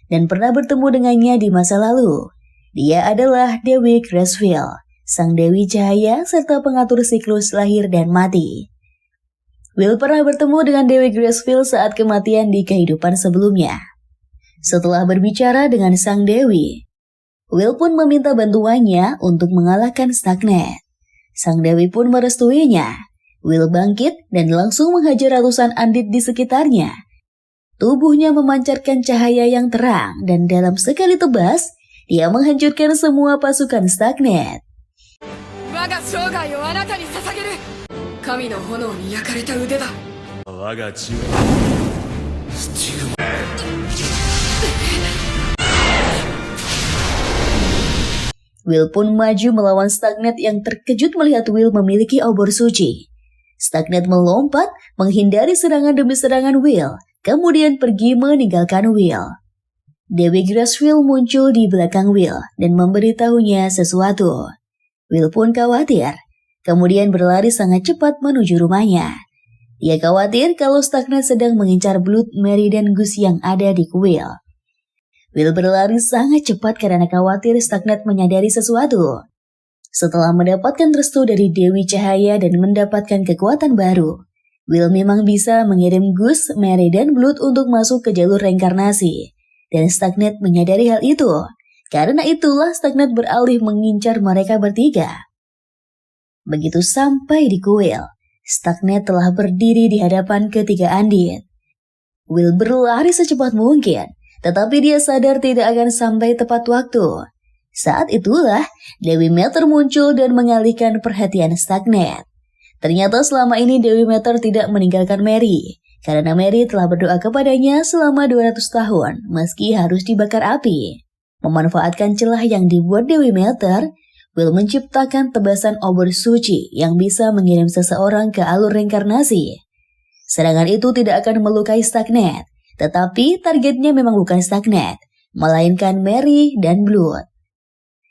dan pernah bertemu dengannya di masa lalu. Dia adalah Dewi Gracefield, sang dewi cahaya serta pengatur siklus lahir dan mati. Will pernah bertemu dengan Dewi Gracefield saat kematian di kehidupan sebelumnya. Setelah berbicara dengan sang dewi, Will pun meminta bantuannya untuk mengalahkan Stagnet. Sang dewi pun merestuinya. Will bangkit dan langsung menghajar ratusan andit di sekitarnya. Tubuhnya memancarkan cahaya yang terang dan dalam sekali tebas, dia menghancurkan semua pasukan Stagnet. 我が生涯をあなたに捧げる神の炎に焼かれた腕だ我が血はスチルマ Will pun maju melawan Stagnet yang terkejut melihat Will memiliki obor suci. Stagnet melompat, menghindari serangan demi serangan Will, kemudian pergi meninggalkan Will. Dewi Gracefield muncul di belakang Will dan memberitahunya sesuatu. Will pun khawatir, kemudian berlari sangat cepat menuju rumahnya. Dia khawatir kalau Stagnet sedang mengincar Blood, Mary, dan Gus yang ada di kuil. Will berlari sangat cepat karena khawatir Stagnet menyadari sesuatu. Setelah mendapatkan restu dari Dewi Cahaya dan mendapatkan kekuatan baru, Will memang bisa mengirim Gus, Mary, dan Blood untuk masuk ke jalur reinkarnasi. Dan Stagnet menyadari hal itu. Karena itulah Stagnet beralih mengincar mereka bertiga. Begitu sampai di kuil, Stagnet telah berdiri di hadapan ketiga andit. Will berlari secepat mungkin, tetapi dia sadar tidak akan sampai tepat waktu. Saat itulah Dewi Meter muncul dan mengalihkan perhatian Stagnet. Ternyata selama ini Dewi Meter tidak meninggalkan Mary, karena Mary telah berdoa kepadanya selama 200 tahun meski harus dibakar api. Memanfaatkan celah yang dibuat Dewi Meter, Will menciptakan tebasan obor suci yang bisa mengirim seseorang ke alur reinkarnasi. Serangan itu tidak akan melukai Stagnet, tetapi targetnya memang bukan Stagnet, melainkan Mary dan Blood.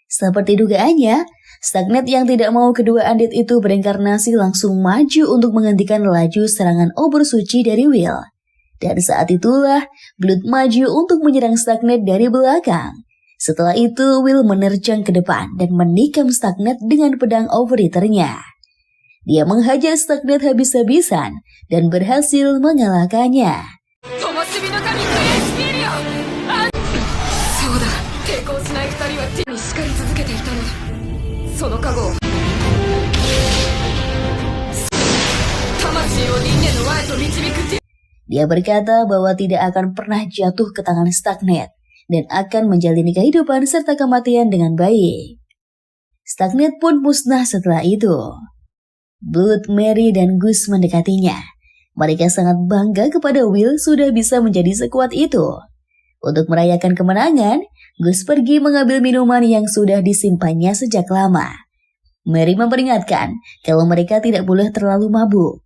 Seperti dugaannya, Stagnet yang tidak mau kedua andit itu bereinkarnasi langsung maju untuk menghentikan laju serangan obor suci dari Will. Dan saat itulah Blood maju untuk menyerang Stagnet dari belakang. Setelah itu Will menerjang ke depan dan menikam Stagnet dengan pedang Overeater-nya. Dia menghajar Stagnet habis-habisan dan berhasil mengalahkannya. そうだ抵抗しない二人は手に叱り続けていたのだその加護を魂を人間の前と導く Dia berkata bahwa tidak akan pernah jatuh ke tangan Stagnet dan akan menjalani kehidupan serta kematian dengan baik. Stagnet pun musnah setelah itu. Blood, Mary, dan Gus mendekatinya. Mereka sangat bangga kepada Will sudah bisa menjadi sekuat itu. Untuk merayakan kemenangan, Gus pergi mengambil minuman yang sudah disimpannya sejak lama. Mary memperingatkan kalau mereka tidak boleh terlalu mabuk.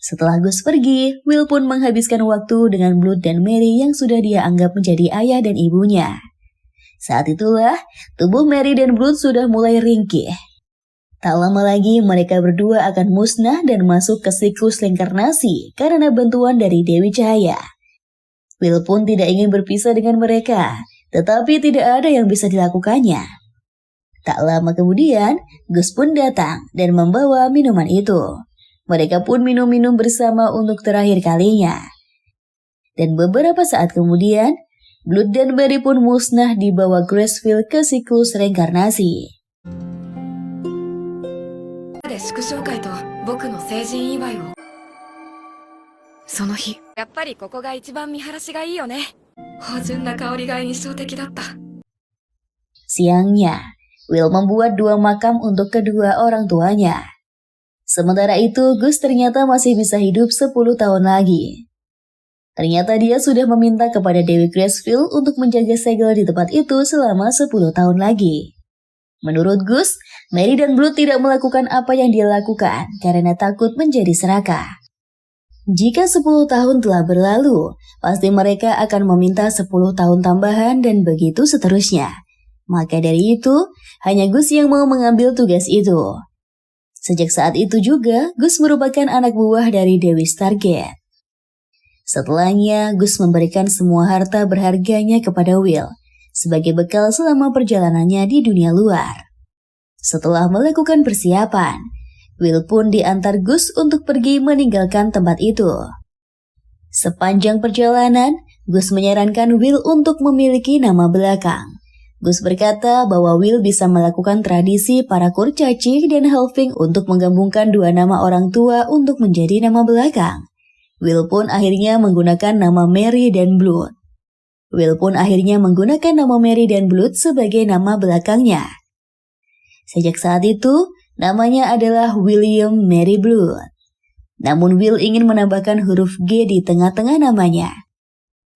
Setelah Gus pergi, Will pun menghabiskan waktu dengan Blood dan Mary yang sudah dia anggap menjadi ayah dan ibunya. Saat itulah, tubuh Mary dan Blood sudah mulai ringkih. Tak lama lagi mereka berdua akan musnah dan masuk ke siklus reinkarnasi karena bantuan dari Dewi Cahaya. Will pun tidak ingin berpisah dengan mereka, tetapi tidak ada yang bisa dilakukannya. Tak lama kemudian, Gus pun datang dan membawa minuman itu. Mereka pun minum-minum bersama untuk terakhir kalinya. Dan beberapa saat kemudian, Blood dan Mary pun musnah di bawah Gracefield ke siklus reinkarnasi. で祝勝会と僕の成人祝いを。その日、やっぱりここが一番見晴らしがいいよね。芳醇な香りが印象的だった。 Siangnya, Will membuat 2 makam untuk kedua orang tuanya. Sementara itu, Gus ternyata masih bisa hidup 10 tahun lagi. Ternyata dia sudah meminta kepada Dewi Gracefield untuk menjaga segel di tempat itu selama 10 tahun lagi. Menurut Gus, Mary dan Blood tidak melakukan apa yang dia lakukan karena takut menjadi serakah. Jika 10 tahun telah berlalu, pasti mereka akan meminta 10 tahun tambahan dan begitu seterusnya. Maka dari itu, hanya Gus yang mau mengambil tugas itu. Sejak saat itu juga, Gus merupakan anak buah dari Dewi Stargate. Setelahnya, Gus memberikan semua harta berharganya kepada Will sebagai bekal selama perjalanannya di dunia luar. Setelah melakukan persiapan, Will pun diantar Gus untuk pergi meninggalkan tempat itu. Sepanjang perjalanan, Gus menyarankan Will untuk memiliki nama belakang. Gus berkata bahwa Will bisa melakukan tradisi para kurcaci dan halfling untuk menggabungkan 2 nama orang tua untuk menjadi nama belakang. Will pun akhirnya menggunakan nama Mary dan Blood. Will pun akhirnya menggunakan nama Mary dan Blood sebagai nama belakangnya. Sejak saat itu, namanya adalah William Mary Blood. Namun Will ingin menambahkan huruf G di tengah-tengah namanya.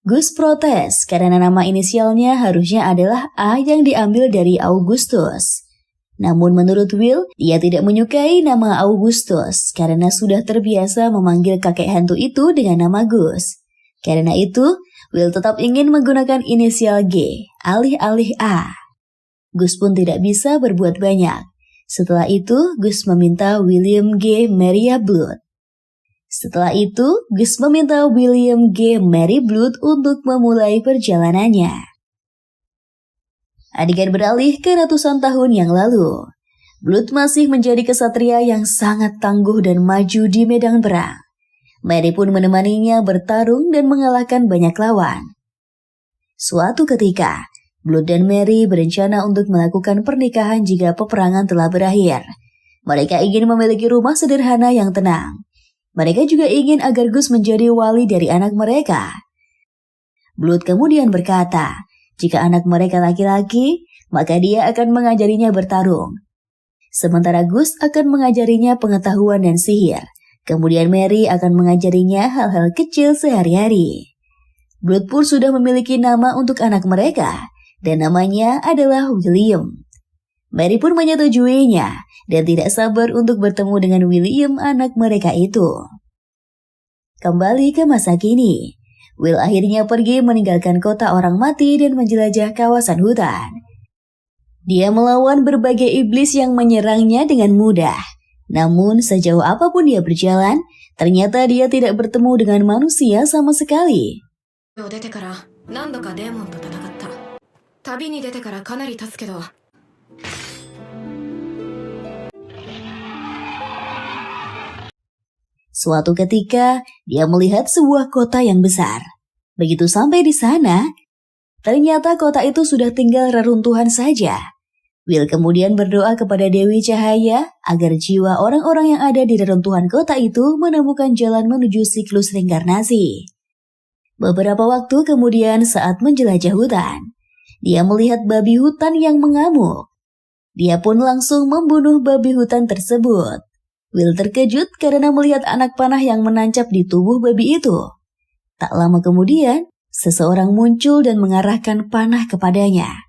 Gus protes karena nama inisialnya harusnya adalah A yang diambil dari Augustus. Namun menurut Will, dia tidak menyukai nama Augustus karena sudah terbiasa memanggil kakek hantu itu dengan nama Gus. Karena itu, Will tetap ingin menggunakan inisial G, alih-alih A. Gus pun tidak bisa berbuat banyak. Setelah itu, Gus meminta William G. Maria Blood. Setelah itu, Gus meminta William G. Mary Blood untuk memulai perjalanannya. Adegan beralih ke ratusan tahun yang lalu. Blood masih menjadi kesatria yang sangat tangguh dan maju di medan perang. Mary pun menemaninya bertarung dan mengalahkan banyak lawan. Suatu ketika, Blood dan Mary berencana untuk melakukan pernikahan jika peperangan telah berakhir. Mereka ingin memiliki rumah sederhana yang tenang. Mereka juga ingin agar Gus menjadi wali dari anak mereka. Blood kemudian berkata, jika anak mereka laki-laki, maka dia akan mengajarinya bertarung. Sementara Gus akan mengajarinya pengetahuan dan sihir. Kemudian Mary akan mengajarinya hal-hal kecil sehari-hari. Blood pun sudah memiliki nama untuk anak mereka, dan namanya adalah William. Mary pun menyetujuinya, dan tidak sabar untuk bertemu dengan William anak mereka itu. Kembali ke masa kini, Will akhirnya pergi meninggalkan kota orang mati dan menjelajah kawasan hutan. Dia melawan berbagai iblis yang menyerangnya dengan mudah. Namun sejauh apapun dia berjalan, ternyata dia tidak bertemu dengan manusia sama sekali. 出てから何度かデーモンと戦った。旅に出てからかなり経つけど。Suatu ketika, dia melihat sebuah kota yang besar. Begitu sampai di sana, ternyata kota itu sudah tinggal reruntuhan saja. Will kemudian berdoa kepada Dewi Cahaya agar jiwa orang-orang yang ada di reruntuhan kota itu menemukan jalan menuju siklus reinkarnasi. Beberapa waktu kemudian saat menjelajah hutan, dia melihat babi hutan yang mengamuk. Dia pun langsung membunuh babi hutan tersebut. Will terkejut karena melihat anak panah yang menancap di tubuh babi itu. Tak lama kemudian, seseorang muncul dan mengarahkan panah kepadanya.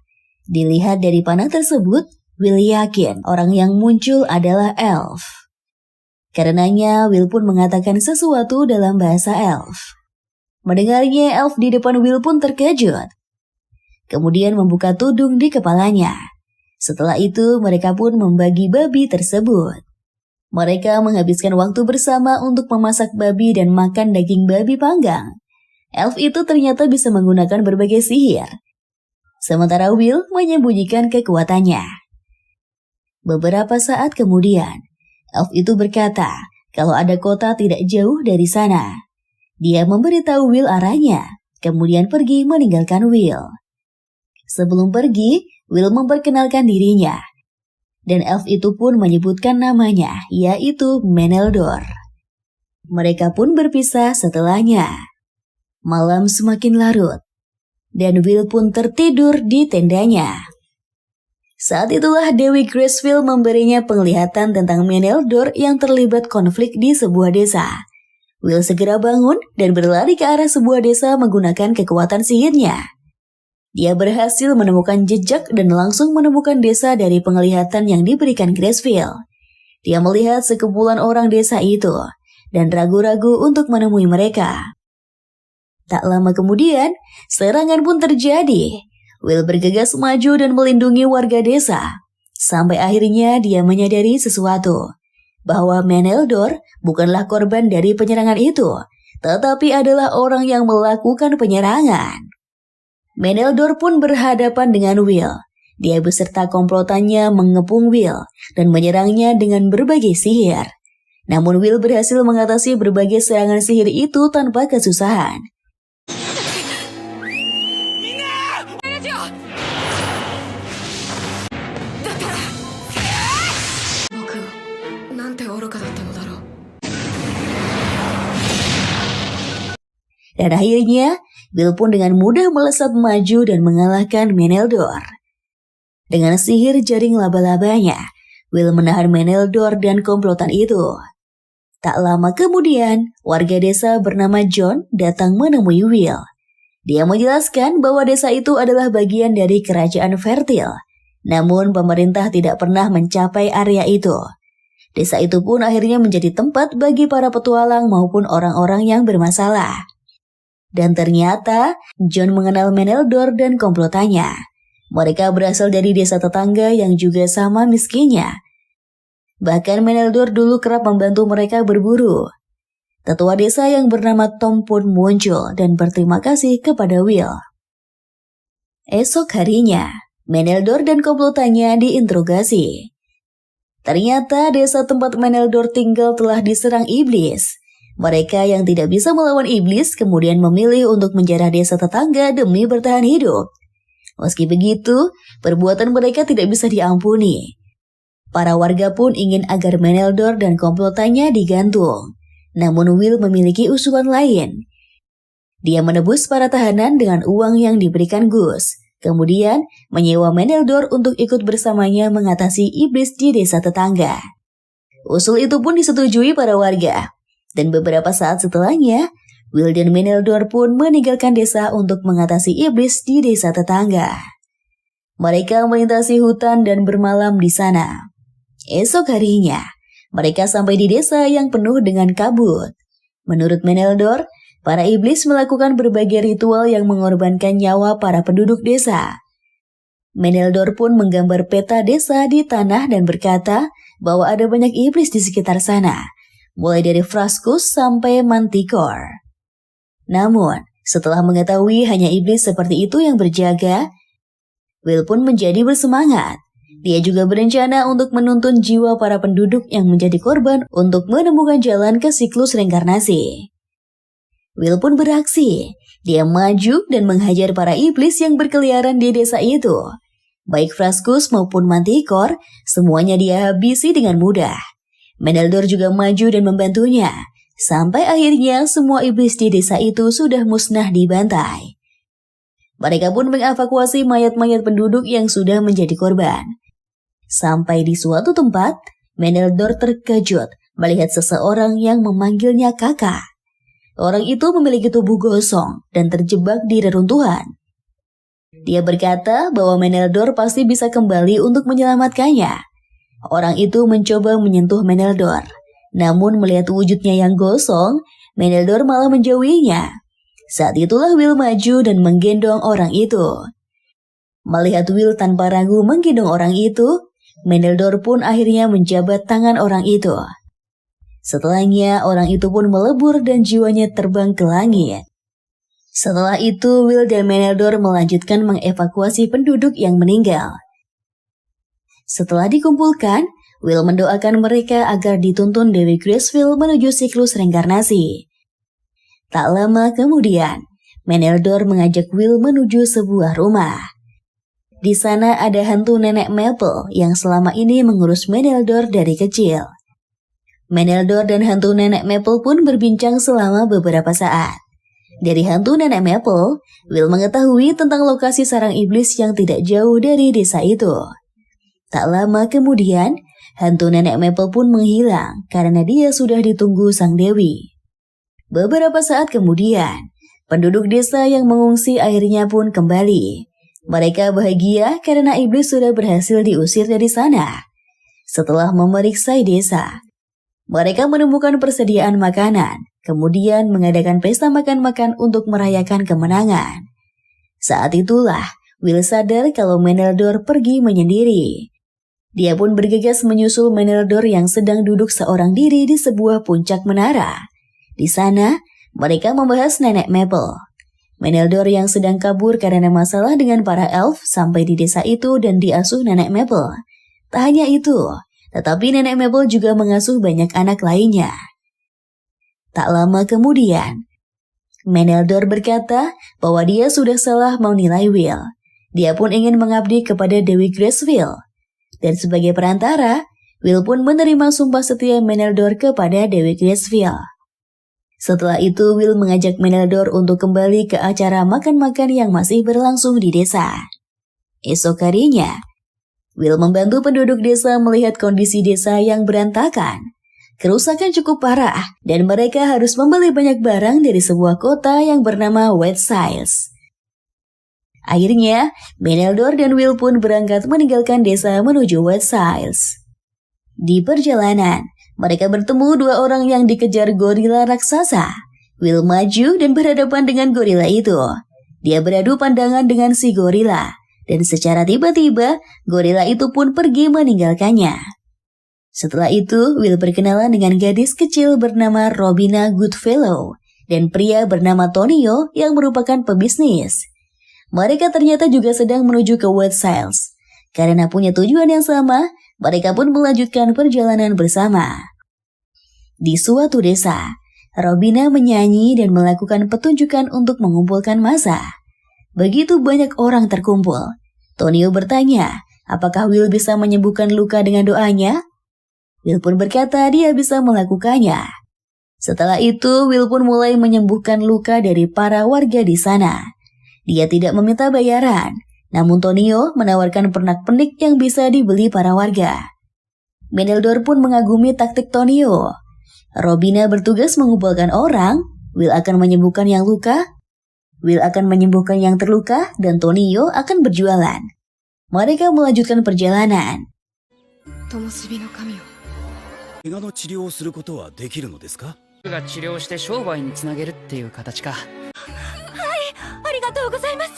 Dilihat dari panah tersebut, Will yakin orang yang muncul adalah elf. Karenanya Will pun mengatakan sesuatu dalam bahasa elf. Mendengarnya, elf di depan Will pun terkejut. Kemudian membuka tudung di kepalanya. Setelah itu mereka pun membagi babi tersebut. Mereka menghabiskan waktu bersama untuk memasak babi dan makan daging babi panggang. Elf itu ternyata bisa menggunakan berbagai sihir. Sementara Will menyembunyikan kekuatannya. Beberapa saat kemudian, elf itu berkata kalau ada kota tidak jauh dari sana. Dia memberitahu Will arahnya, kemudian pergi meninggalkan Will. Sebelum pergi, Will memperkenalkan dirinya. Dan elf itu pun menyebutkan namanya, yaitu Meneldor. Mereka pun berpisah setelahnya. Malam semakin larut, dan Will pun tertidur di tendanya. Saat itulah Dewi Graceville memberinya penglihatan tentang Meneldor yang terlibat konflik di sebuah desa. Will segera bangun dan berlari ke arah sebuah desa menggunakan kekuatan sihirnya. Dia berhasil menemukan jejak dan langsung menemukan desa dari penglihatan yang diberikan Graceville. Dia melihat sekumpulan orang desa itu dan ragu-ragu untuk menemui mereka. Tak lama kemudian, serangan pun terjadi. Will bergegas maju dan melindungi warga desa. Sampai akhirnya dia menyadari sesuatu, bahwa Meneldor bukanlah korban dari penyerangan itu, tetapi adalah orang yang melakukan penyerangan. Meneldor pun berhadapan dengan Will. Dia beserta komplotannya mengepung Will dan menyerangnya dengan berbagai sihir. Namun Will berhasil mengatasi berbagai serangan sihir itu tanpa kesusahan. Dan akhirnya, Will pun dengan mudah melesat maju dan mengalahkan Meneldor. Dengan sihir jaring laba-labanya, Will menahan Meneldor dan komplotan itu. Tak lama kemudian, warga desa bernama John datang menemui Will. Dia menjelaskan bahwa desa itu adalah bagian dari kerajaan Fertil. Namun pemerintah tidak pernah mencapai area itu. Desa itu pun akhirnya menjadi tempat bagi para petualang maupun orang-orang yang bermasalah. Dan ternyata John mengenal Meneldor dan komplotannya. Mereka berasal dari desa tetangga yang juga sama miskinnya. Bahkan Meneldor dulu kerap membantu mereka berburu. Tetua desa yang bernama Tom pun muncul dan berterima kasih kepada Will. Esok harinya, Meneldor dan komplotannya diinterogasi. Ternyata desa tempat Meneldor tinggal telah diserang iblis. Mereka yang tidak bisa melawan iblis kemudian memilih untuk menjarah desa tetangga demi bertahan hidup. Meski begitu, perbuatan mereka tidak bisa diampuni. Para warga pun ingin agar Meneldor dan komplotannya digantung. Namun Will memiliki usulan lain. Dia menebus para tahanan dengan uang yang diberikan Gus. Kemudian menyewa Meneldor untuk ikut bersamanya mengatasi iblis di desa tetangga. Usul itu pun disetujui para warga. Dan beberapa saat setelahnya, Will dan Meneldor pun meninggalkan desa untuk mengatasi iblis di desa tetangga. Mereka melintasi hutan dan bermalam di sana. Esok harinya, mereka sampai di desa yang penuh dengan kabut. Menurut Meneldor, para iblis melakukan berbagai ritual yang mengorbankan nyawa para penduduk desa. Meneldor pun menggambar peta desa di tanah dan berkata bahwa ada banyak iblis di sekitar sana, mulai dari Frascus sampai Manticore. Namun, setelah mengetahui hanya iblis seperti itu yang berjaga, Will pun menjadi bersemangat. Dia juga berencana untuk menuntun jiwa para penduduk yang menjadi korban untuk menemukan jalan ke siklus reinkarnasi. Will pun beraksi. Dia maju dan menghajar para iblis yang berkeliaran di desa itu. Baik Frascus maupun Manticore, semuanya dia habisi dengan mudah. Meneldor juga maju dan membantunya, sampai akhirnya semua iblis di desa itu sudah musnah dibantai. Mereka pun mengevakuasi mayat-mayat penduduk yang sudah menjadi korban. Sampai di suatu tempat, Meneldor terkejut melihat seseorang yang memanggilnya kakak. Orang itu memiliki tubuh gosong dan terjebak di reruntuhan. Dia berkata bahwa Meneldor pasti bisa kembali untuk menyelamatkannya. Orang itu mencoba menyentuh Meneldor, Namun melihat wujudnya yang gosong, Meneldor malah menjauhinya. Saat itulah Will maju dan menggendong orang itu. Melihat Will tanpa ragu menggendong orang itu, Meneldor pun akhirnya menjabat tangan orang itu. Setelahnya orang itu pun melebur dan jiwanya terbang ke langit. Setelah itu Will dan Meneldor melanjutkan mengevakuasi penduduk yang meninggal. Setelah dikumpulkan, Will mendoakan mereka agar dituntun Dewi Gracefield menuju siklus reinkarnasi. Tak lama kemudian, Meneldor mengajak Will menuju sebuah rumah. Di sana ada hantu nenek Maple yang selama ini mengurus Meneldor dari kecil. Meneldor dan hantu nenek Maple pun berbincang selama beberapa saat. Dari hantu nenek Maple, Will mengetahui tentang lokasi sarang iblis yang tidak jauh dari desa itu. Tak lama kemudian, hantu nenek Maple pun menghilang karena dia sudah ditunggu sang dewi. Beberapa saat kemudian, penduduk desa yang mengungsi akhirnya pun kembali. Mereka bahagia karena iblis sudah berhasil diusir dari sana. Setelah memeriksa desa, mereka menemukan persediaan makanan, kemudian mengadakan pesta makan-makan untuk merayakan kemenangan. Saat itulah, Will sadar kalau Meneldor pergi menyendiri. Dia pun bergegas menyusul Meneldor yang sedang duduk seorang diri di sebuah puncak menara. Di sana, mereka membahas nenek Maple. Meneldor yang sedang kabur karena masalah dengan para elf sampai di desa itu dan diasuh nenek Maple. Tak hanya itu, tetapi nenek Maple juga mengasuh banyak anak lainnya. Tak lama kemudian, Meneldor berkata bahwa dia sudah salah menilai Will. Dia pun ingin mengabdi kepada Dewi Gracefield. Dan sebagai perantara, Will pun menerima sumpah setia Meneldor kepada Dewi Gracefield. Setelah itu, Will mengajak Meneldor untuk kembali ke acara makan-makan yang masih berlangsung di desa. Esok harinya, Will membantu penduduk desa melihat kondisi desa yang berantakan. Kerusakan cukup parah dan mereka harus membeli banyak barang dari sebuah kota yang bernama White Siles. Akhirnya, Meneldor dan Will pun berangkat meninggalkan desa menuju White Siles. Di perjalanan, mereka bertemu dua orang yang dikejar gorila raksasa. Will maju dan berhadapan dengan gorila itu. Dia beradu pandangan dengan si gorila, dan secara tiba-tiba, gorila itu pun pergi meninggalkannya. Setelah itu, Will berkenalan dengan gadis kecil bernama Robina Goodfellow, dan pria bernama Tonio yang merupakan pebisnis. Mereka ternyata juga sedang menuju ke White Siles. Karena punya tujuan yang sama, mereka pun melanjutkan perjalanan bersama. Di suatu desa, Robina menyanyi dan melakukan petunjukan untuk mengumpulkan massa. Begitu banyak orang terkumpul, Tonio bertanya, apakah Will bisa menyembuhkan luka dengan doanya? Will pun berkata dia bisa melakukannya. Setelah itu, Will pun mulai menyembuhkan luka dari para warga di sana. Dia tidak meminta bayaran, namun Tonio menawarkan pernak-pernik yang bisa dibeli para warga. Meneldor pun mengagumi taktik Tonio. Robina bertugas mengumpulkan orang, Will akan menyembuhkan yang luka, Will akan menyembuhkan yang terluka, dan Tonio akan berjualan. Mereka melanjutkan perjalanan. 灯火の神を怪我の治療をすることはできるのですか？が治療して商売につなげるっていう形か。ありがとうございます。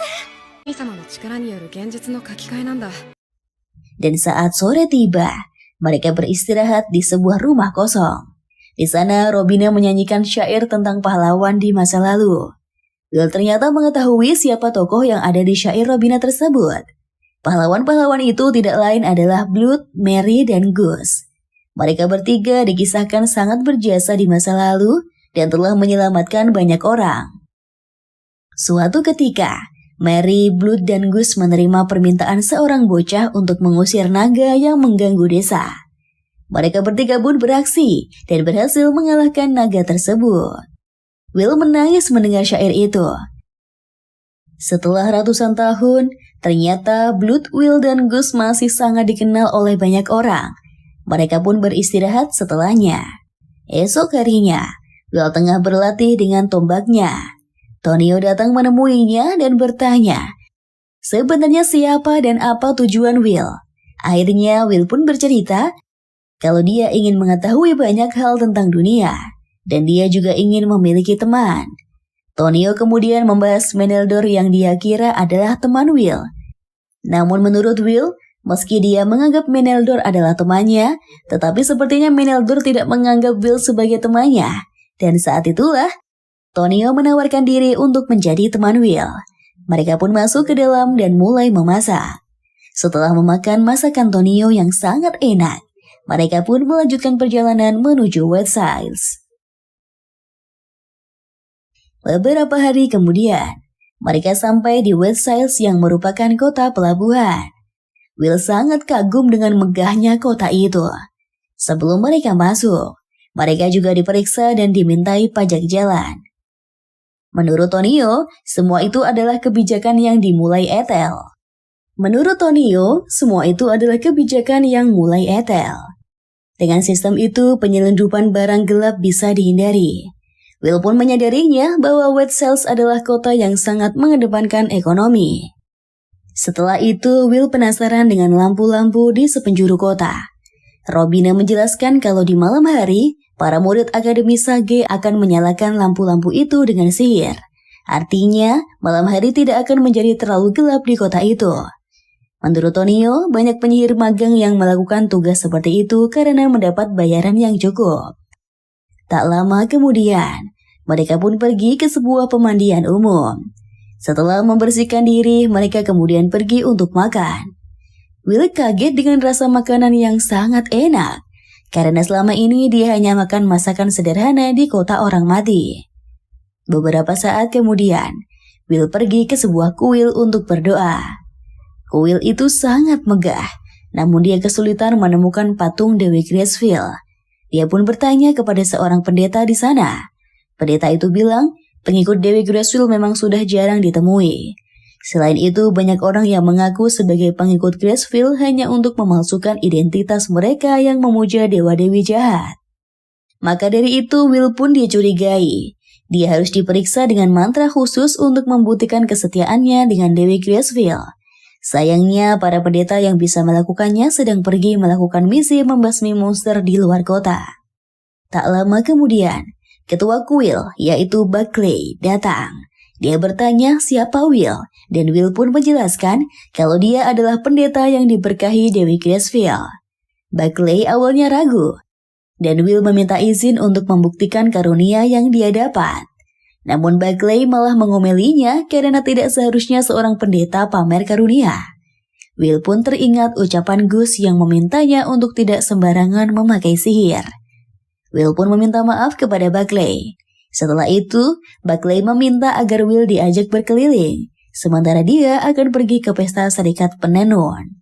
神様の力による現実の書き換えなんだ。 Dan saat sore tiba, mereka beristirahat di sebuah rumah kosong. Di sana, Robina menyanyikan syair tentang pahlawan di masa lalu. Will ternyata mengetahui siapa tokoh yang ada di syair Robina tersebut. Pahlawan-pahlawan itu tidak lain adalah Blood, Mary, dan Gus. Mereka bertiga dikisahkan sangat berjasa di masa lalu dan telah menyelamatkan banyak orang. Suatu ketika, Mary, Blood, dan Gus menerima permintaan seorang bocah untuk mengusir naga yang mengganggu desa. Mereka bertiga pun beraksi dan berhasil mengalahkan naga tersebut. Will menangis mendengar syair itu. Setelah ratusan tahun, ternyata Blood, Will, dan Gus masih sangat dikenal oleh banyak orang. Mereka pun beristirahat setelahnya. Esok harinya, Will tengah berlatih dengan tombaknya. Tonio datang menemuinya dan bertanya, sebenarnya siapa dan apa tujuan Will? Akhirnya Will pun bercerita kalau dia ingin mengetahui banyak hal tentang dunia, dan dia juga ingin memiliki teman. Tonio kemudian membahas Meneldor yang dia kira adalah teman Will. Namun menurut Will, meski dia menganggap Meneldor adalah temannya, tetapi sepertinya Meneldor tidak menganggap Will sebagai temannya. Dan saat itulah, Tonio menawarkan diri untuk menjadi teman Will. Mereka pun masuk ke dalam dan mulai memasak. Setelah memakan masakan Tonio yang sangat enak, mereka pun melanjutkan perjalanan menuju White Sails. Beberapa hari kemudian, mereka sampai di White Sails yang merupakan kota pelabuhan. Will sangat kagum dengan megahnya kota itu. Sebelum mereka masuk, mereka juga diperiksa dan dimintai pajak jalan. Menurut Tonio, semua itu adalah kebijakan yang dimulai Ethel. Dengan sistem itu, penyelundupan barang gelap bisa dihindari. Will pun menyadarinya bahwa White Sails adalah kota yang sangat mengedepankan ekonomi. Setelah itu, Will penasaran dengan lampu-lampu di sepenjuru kota. Robina menjelaskan kalau di malam hari, para murid Akademi Sage akan menyalakan lampu-lampu itu dengan sihir. Artinya, malam hari tidak akan menjadi terlalu gelap di kota itu. Menurut Tonio, banyak penyihir magang yang melakukan tugas seperti itu karena mendapat bayaran yang cukup. Tak lama kemudian, mereka pun pergi ke sebuah pemandian umum. Setelah membersihkan diri, mereka kemudian pergi untuk makan. Will kaget dengan rasa makanan yang sangat enak, karena selama ini dia hanya makan masakan sederhana di kota orang mati. Beberapa saat kemudian, Will pergi ke sebuah kuil untuk berdoa. Kuil itu sangat megah, namun dia kesulitan menemukan patung Dewi Gracefield. Dia pun bertanya kepada seorang pendeta di sana. Pendeta itu bilang, pengikut Dewi Gracefield memang sudah jarang ditemui. Selain itu, banyak orang yang mengaku sebagai pengikut Gracefield hanya untuk memalsukan identitas mereka yang memuja dewa-dewi jahat. Maka dari itu, Will pun dicurigai. Dia harus diperiksa dengan mantra khusus untuk membuktikan kesetiaannya dengan Dewi Gracefield. Sayangnya, para pendeta yang bisa melakukannya sedang pergi melakukan misi membasmi monster di luar kota. Tak lama kemudian, ketua kuil, yaitu Buckley, datang. Dia bertanya siapa Will, dan Will pun menjelaskan kalau dia adalah pendeta yang diberkahi Dewi Gracefield. Buckley awalnya ragu, dan Will meminta izin untuk membuktikan karunia yang dia dapat. Namun Buckley malah mengomelinya karena tidak seharusnya seorang pendeta pamer karunia. Will pun teringat ucapan Gus yang memintanya untuk tidak sembarangan memakai sihir. Will pun meminta maaf kepada Buckley. Setelah itu, Buckley meminta agar Will diajak berkeliling, sementara dia akan pergi ke pesta serikat penenun.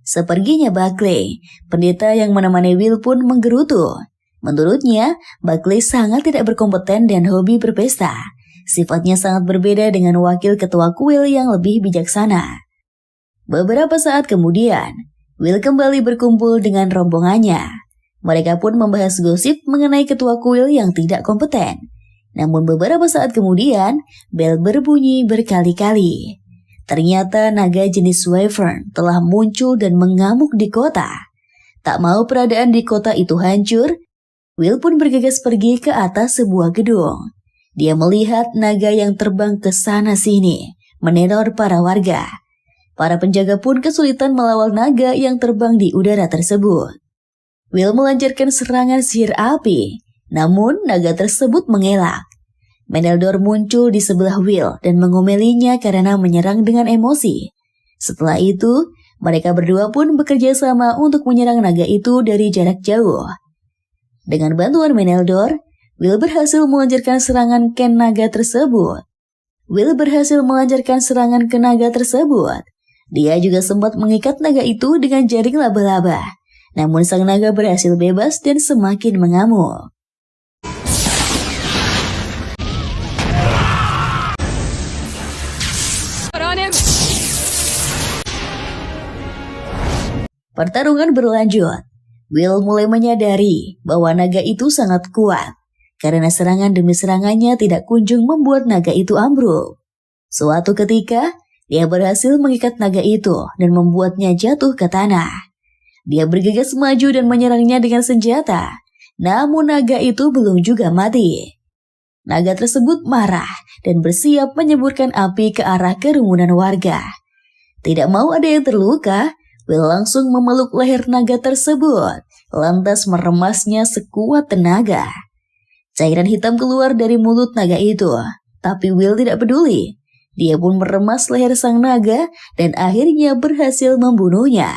Seperginya Buckley, pendeta yang menemani Will pun menggerutu. Menurutnya, Buckley sangat tidak berkompeten dan hobi berpesta. Sifatnya sangat berbeda dengan wakil ketua kuil yang lebih bijaksana. Beberapa saat kemudian, Will kembali berkumpul dengan rombongannya. Mereka pun membahas gosip mengenai ketua kuil yang tidak kompeten. Namun beberapa saat kemudian, bel berbunyi berkali-kali. Ternyata naga jenis Wyvern telah muncul dan mengamuk di kota. Tak mau peradaan di kota itu hancur, Will pun bergegas pergi ke atas sebuah gedung. Dia melihat naga yang terbang ke sana-sini, meneror para warga. Para penjaga pun kesulitan melawan naga yang terbang di udara tersebut. Will melancarkan serangan sihir api, namun naga tersebut mengelak. Meneldor muncul di sebelah Will dan mengomelinya karena menyerang dengan emosi. Setelah itu, mereka berdua pun bekerja sama untuk menyerang naga itu dari jarak jauh. Dengan bantuan Meneldor, Will berhasil melancarkan serangan ke naga tersebut. Dia juga sempat mengikat naga itu dengan jaring laba-laba. Namun sang naga berhasil bebas dan semakin mengamuk. Pertarungan berlanjut. Will mulai menyadari bahwa naga itu sangat kuat, karena serangan demi serangannya tidak kunjung membuat naga itu ambruk. Suatu ketika, dia berhasil mengikat naga itu dan membuatnya jatuh ke tanah. Dia bergegas maju dan menyerangnya dengan senjata. Namun naga itu belum juga mati. Naga tersebut marah dan bersiap menyemburkan api ke arah kerumunan warga. Tidak mau ada yang terluka, Will langsung memeluk leher naga tersebut, lantas meremasnya sekuat tenaga. Cairan hitam keluar dari mulut naga itu, tapi Will tidak peduli. Dia pun meremas leher sang naga dan akhirnya berhasil membunuhnya.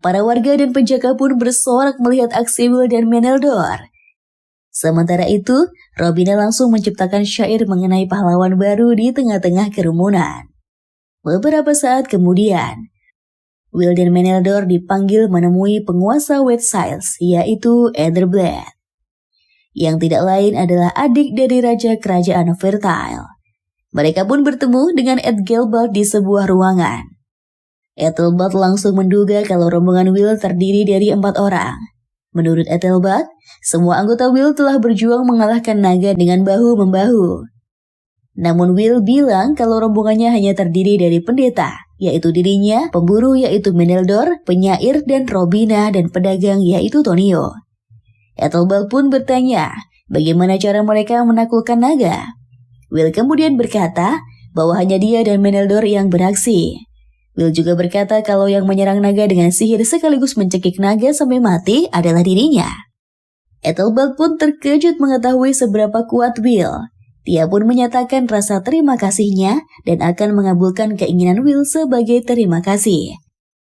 Para warga dan penjaga pun bersorak melihat aksi Will dan Meneldor. Sementara itu, Robina langsung menciptakan syair mengenai pahlawan baru di tengah-tengah kerumunan. Beberapa saat kemudian, Will dan Meneldor dipanggil menemui penguasa White Sails, yaitu Ethelblad, yang tidak lain adalah adik dari Raja Kerajaan Fertile. Mereka pun bertemu dengan Ethelbald di sebuah ruangan. Ethelbald langsung menduga kalau rombongan Will terdiri dari 4 orang. Menurut Ethelbald, semua anggota Will telah berjuang mengalahkan naga dengan bahu-membahu. Namun Will bilang kalau rombongannya hanya terdiri dari pendeta, yaitu dirinya, pemburu yaitu Meneldor, penyair dan Robina, dan pedagang yaitu Tonio. Ethelbald pun bertanya, bagaimana cara mereka menaklukkan naga? Will kemudian berkata bahwa hanya dia dan Meneldor yang beraksi. Will juga berkata kalau yang menyerang naga dengan sihir sekaligus mencekik naga sampai mati adalah dirinya. Ethelbald pun terkejut mengetahui seberapa kuat Will. Dia pun menyatakan rasa terima kasihnya dan akan mengabulkan keinginan Will sebagai terima kasih.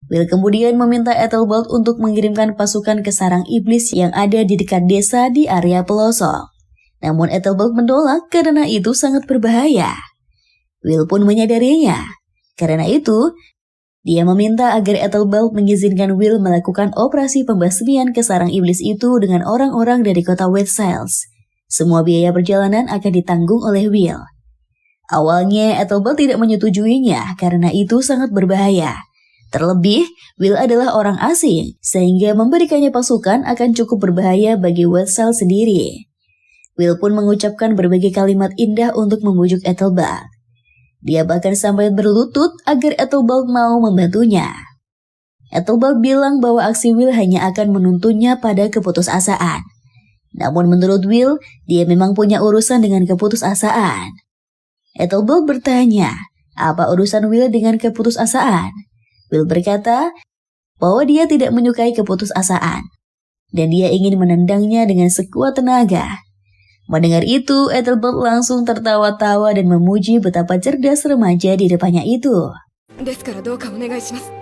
Will kemudian meminta Ethelbald untuk mengirimkan pasukan ke sarang iblis yang ada di dekat desa di area pelosok. Namun Ethelbald menolak karena itu sangat berbahaya. Will pun menyadarinya. Karena itu, dia meminta agar Ethelbald mengizinkan Will melakukan operasi pembasmian ke sarang iblis itu dengan orang-orang dari kota White Sails. Semua biaya perjalanan akan ditanggung oleh Will. Awalnya Ethelbald tidak menyetujuinya karena itu sangat berbahaya. Terlebih, Will adalah orang asing, sehingga memberikannya pasukan akan cukup berbahaya bagi White Sails sendiri. Will pun mengucapkan berbagai kalimat indah untuk membujuk Ethelbald. Dia bahkan sampai berlutut agar Ethelbald mau membantunya. Ethelbald bilang bahwa aksi Will hanya akan menuntunnya pada keputusasaan. Namun menurut Will, dia memang punya urusan dengan keputusasaan. Ethelbald bertanya, apa urusan Will dengan keputusasaan? Will berkata bahwa dia tidak menyukai keputusasaan, dan dia ingin menendangnya dengan sekuat tenaga. Mendengar itu, Ethelbald langsung tertawa-tawa dan memuji betapa cerdas remaja di depannya itu. ですからどうかお願いします。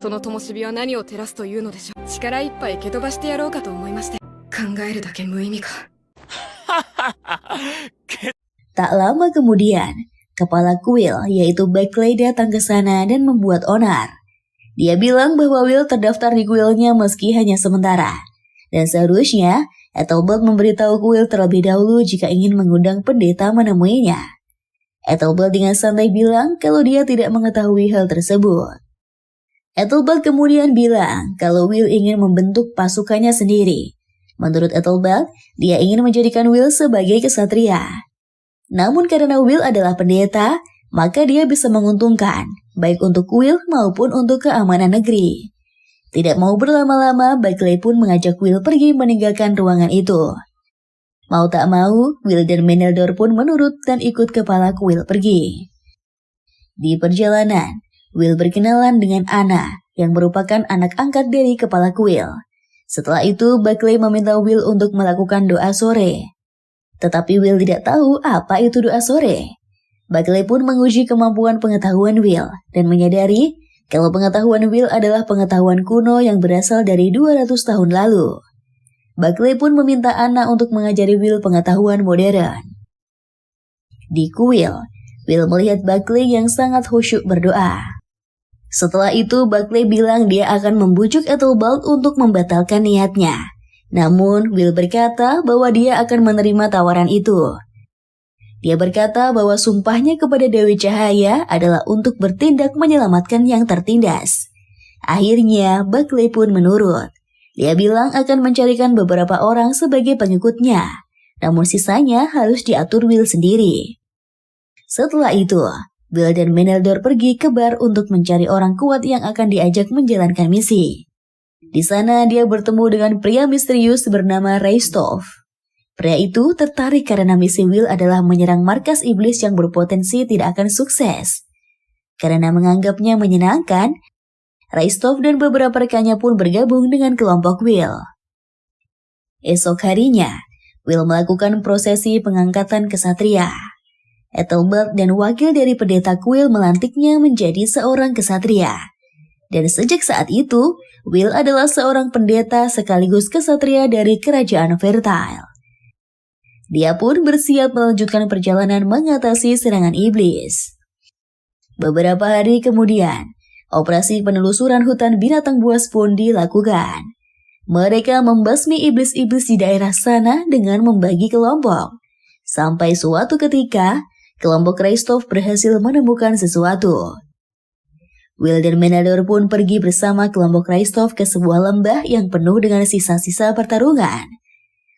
その灯火は何を照らすというのでしょう。力いっぱい蹴飛ばしてやろうかと思いまして。考えるだけ無意味か。Tak lama kemudian, kepala Quill yaitu Beckley datang ke sana dan membuat onar. Dia bilang bahwa Will terdaftar di Quillnya meski hanya sementara. Dan seharusnya, Ethelbald memberitahu Quill terlebih dahulu jika ingin mengundang pendeta menemuinya. Ethelbald dengan santai bilang kalau dia tidak mengetahui hal tersebut. Ethelbald kemudian bilang kalau Will ingin membentuk pasukannya sendiri. Menurut Ethelbald, dia ingin menjadikan Will sebagai kesatria. Namun karena Will adalah pendeta, maka dia bisa menguntungkan, baik untuk Will maupun untuk keamanan negeri. Tidak mau berlama-lama, Beckley pun mengajak Will pergi meninggalkan ruangan itu. Mau tak mau, Will dan Meneldor pun menurut dan ikut kepala Quill pergi. Di perjalanan, Will berkenalan dengan Anna, yang merupakan anak angkat dari kepala Quill. Setelah itu, Beckley meminta Will untuk melakukan doa sore. Tetapi Will tidak tahu apa itu doa sore. Beckley pun menguji kemampuan pengetahuan Will, dan menyadari kalau pengetahuan Will adalah pengetahuan kuno yang berasal dari 200 tahun lalu. Beckley pun meminta Anna untuk mengajari Will pengetahuan modern. Di kuil, Will melihat Beckley yang sangat khusyuk berdoa. Setelah itu, Beckley bilang dia akan membujuk Ethelbald untuk membatalkan niatnya. Namun, Will berkata bahwa dia akan menerima tawaran itu. Dia berkata bahwa sumpahnya kepada Dewi Cahaya adalah untuk bertindak menyelamatkan yang tertindas. Akhirnya, Buckley pun menurut. Dia bilang akan mencarikan beberapa orang sebagai pengikutnya, namun sisanya harus diatur Will sendiri. Setelah itu, Will dan Meneldor pergi ke bar untuk mencari orang kuat yang akan diajak menjalankan misi. Di sana dia bertemu dengan pria misterius bernama Rystov. Pria itu tertarik karena misi Will adalah menyerang markas iblis yang berpotensi tidak akan sukses. Karena menganggapnya menyenangkan, Rystov dan beberapa rekannya pun bergabung dengan kelompok Will. Esok harinya, Will melakukan prosesi pengangkatan kesatria. Ethelbert dan wakil dari pendeta Quill melantiknya menjadi seorang kesatria. Dan sejak saat itu, Will adalah seorang pendeta sekaligus kesatria dari kerajaan Vertile. Dia pun bersiap melanjutkan perjalanan mengatasi serangan iblis. Beberapa hari kemudian, operasi penelusuran hutan binatang buas pun dilakukan. Mereka membasmi iblis-iblis di daerah sana dengan membagi kelompok. Sampai suatu ketika, kelompok Rystov berhasil menemukan sesuatu. Will dan Meneldor pun pergi bersama kelompok Rystov ke sebuah lembah yang penuh dengan sisa-sisa pertarungan.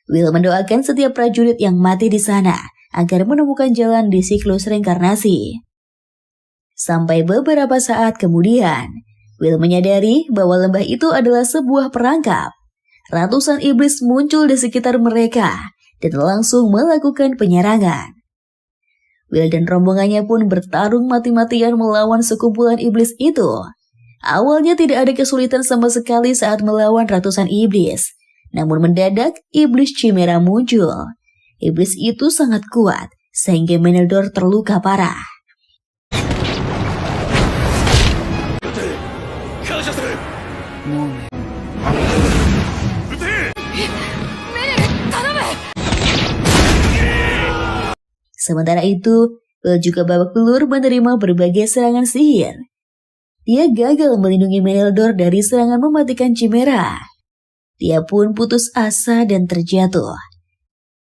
Will mendoakan setiap prajurit yang mati di sana agar menemukan jalan di siklus reinkarnasi. Sampai beberapa saat kemudian, Will menyadari bahwa lembah itu adalah sebuah perangkap. Ratusan iblis muncul di sekitar mereka dan langsung melakukan penyerangan. Will dan rombongannya pun bertarung mati-matian melawan sekumpulan iblis itu. Awalnya tidak ada kesulitan sama sekali saat melawan ratusan iblis. Namun mendadak iblis Chimera muncul. Iblis itu sangat kuat sehingga Meneldor terluka parah. Sementara itu, Will juga babak belur menerima berbagai serangan sihir. Dia gagal melindungi Meneldor dari serangan mematikan Chimera. Dia pun putus asa dan terjatuh.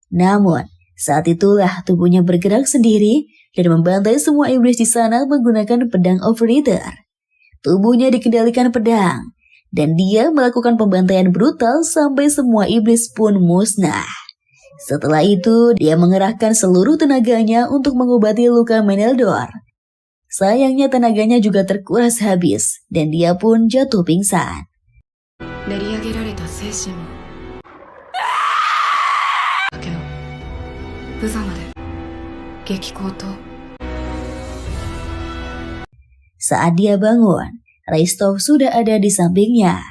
Namun, saat itulah tubuhnya bergerak sendiri dan membantai semua iblis di sana menggunakan pedang Overeater. Tubuhnya dikendalikan pedang, dan dia melakukan pembantaian brutal sampai semua iblis pun musnah. Setelah itu, dia mengerahkan seluruh tenaganya untuk mengobati luka Meneldor. Sayangnya tenaganya juga terkuras habis, dan dia pun jatuh pingsan. Saat dia bangun, Rystov sudah ada di sampingnya.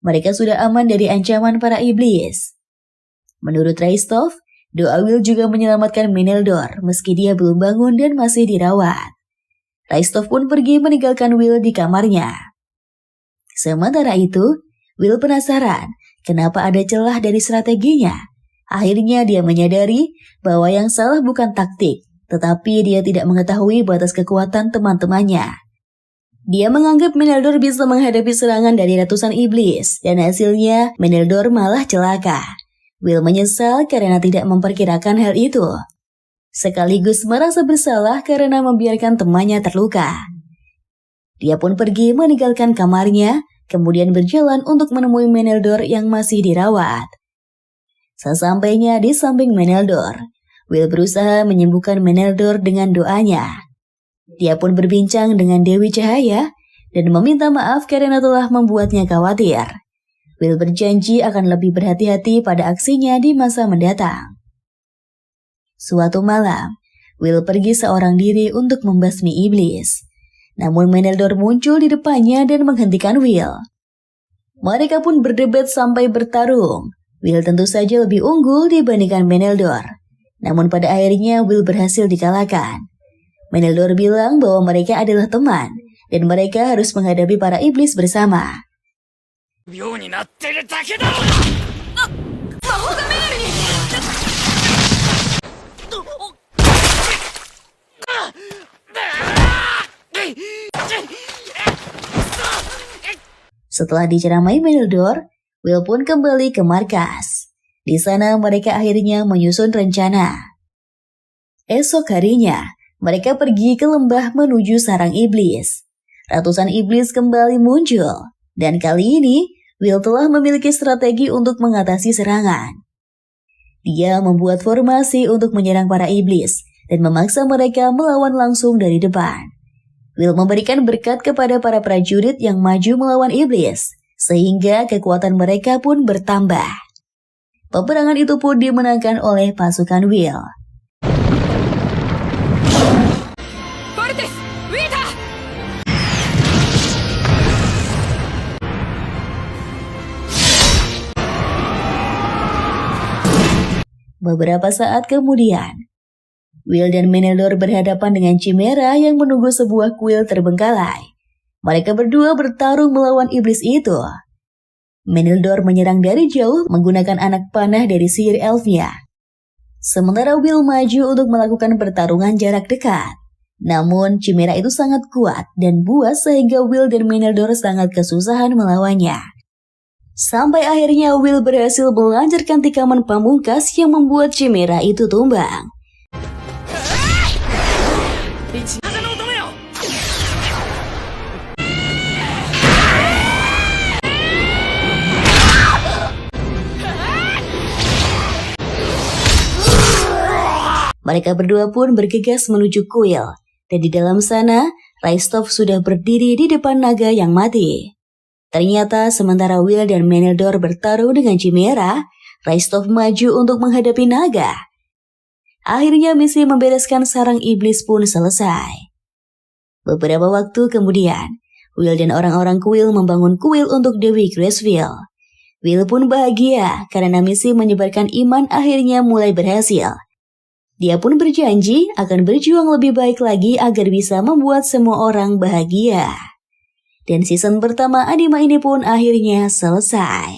Mereka sudah aman dari ancaman para iblis. Menurut Rystov, doa Will juga menyelamatkan Meneldor meski dia belum bangun dan masih dirawat. Rystov pun pergi meninggalkan Will di kamarnya. Sementara itu, Will penasaran kenapa ada celah dari strateginya. Akhirnya dia menyadari bahwa yang salah bukan taktik, tetapi dia tidak mengetahui batas kekuatan teman-temannya. Dia menganggap Meneldor bisa menghadapi serangan dari ratusan iblis, dan hasilnya Meneldor malah celaka. Will menyesal karena tidak memperkirakan hal itu. Sekaligus merasa bersalah karena membiarkan temannya terluka. Dia pun pergi meninggalkan kamarnya, kemudian berjalan untuk menemui Meneldor yang masih dirawat. Sesampainya di samping Meneldor, Will berusaha menyembuhkan Meneldor dengan doanya. Dia pun berbincang dengan Dewi Cahaya dan meminta maaf karena telah membuatnya khawatir. Will berjanji akan lebih berhati-hati pada aksinya di masa mendatang. Suatu malam, Will pergi seorang diri untuk membasmi iblis. Namun Meneldor muncul di depannya dan menghentikan Will. Mereka pun berdebat sampai bertarung. Will tentu saja lebih unggul dibandingkan Meneldor. Namun pada akhirnya Will berhasil dikalahkan. Meneldor bilang bahwa mereka adalah teman dan mereka harus menghadapi para iblis bersama. Setelah diceramai Meneldor, Will pun kembali ke markas. Di sana mereka akhirnya menyusun rencana. Esok harinya, mereka pergi ke lembah menuju sarang iblis. Ratusan iblis kembali muncul. Dan kali ini, Will telah memiliki strategi untuk mengatasi serangan. Dia membuat formasi untuk menyerang para iblis dan memaksa mereka melawan langsung dari depan. Will memberikan berkat kepada para prajurit yang maju melawan iblis, sehingga kekuatan mereka pun bertambah. Peperangan itu pun dimenangkan oleh pasukan Will. Fortes! Wita! Beberapa saat kemudian, Will dan Menelor berhadapan dengan Chimera yang menunggu sebuah kuil terbengkalai. Mereka berdua bertarung melawan iblis itu. Menelor menyerang dari jauh menggunakan anak panah dari sihir elfnya. Sementara Will maju untuk melakukan pertarungan jarak dekat. Namun Chimera itu sangat kuat dan buas sehingga Will dan Menelor sangat kesusahan melawannya. Sampai akhirnya Will berhasil melancarkan tikaman pamungkas yang membuat Chimera itu tumbang. Mereka berdua pun bergegas menuju kuil, dan di dalam sana, Rystov sudah berdiri di depan naga yang mati. Ternyata sementara Will dan Menelor bertarung dengan Chimera, Rystov maju untuk menghadapi naga. Akhirnya misi membereskan sarang iblis pun selesai. Beberapa waktu kemudian, Will dan orang-orang kuil membangun kuil untuk Dewi Gracefield. Will pun bahagia karena misi menyebarkan iman akhirnya mulai berhasil. Dia pun berjanji akan berjuang lebih baik lagi agar bisa membuat semua orang bahagia. Dan season pertama anime ini pun akhirnya selesai.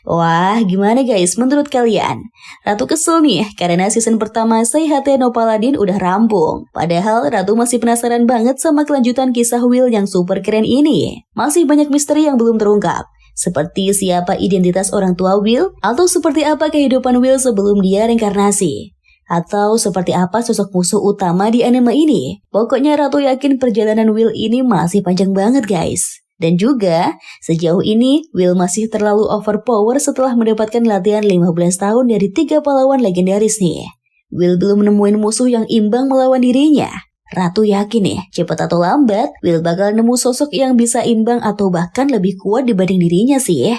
Wah, gimana guys menurut kalian? Ratu kesel nih karena season pertama Seihate no Paladin udah rampung. Padahal Ratu masih penasaran banget sama kelanjutan kisah Will yang super keren ini. Masih banyak misteri yang belum terungkap. Seperti siapa identitas orang tua Will, atau seperti apa kehidupan Will sebelum dia reinkarnasi. Atau seperti apa sosok musuh utama di anime ini. Pokoknya Ratu yakin perjalanan Will ini masih panjang banget guys. Dan juga, sejauh ini Will masih terlalu overpower setelah mendapatkan latihan 15 tahun dari 3 pahlawan legendaris nih. Will belum nemuin musuh yang imbang melawan dirinya. Ratu yakin nih, cepat atau lambat, Will bakal nemu sosok yang bisa imbang atau bahkan lebih kuat dibanding dirinya sih.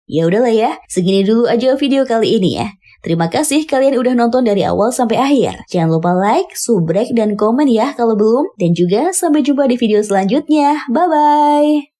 Ya udahlah ya, segini dulu aja video kali ini ya. Terima kasih kalian udah nonton dari awal sampai akhir. Jangan lupa like, subrek, dan komen ya kalau belum. Dan juga sampai jumpa di video selanjutnya. Bye-bye.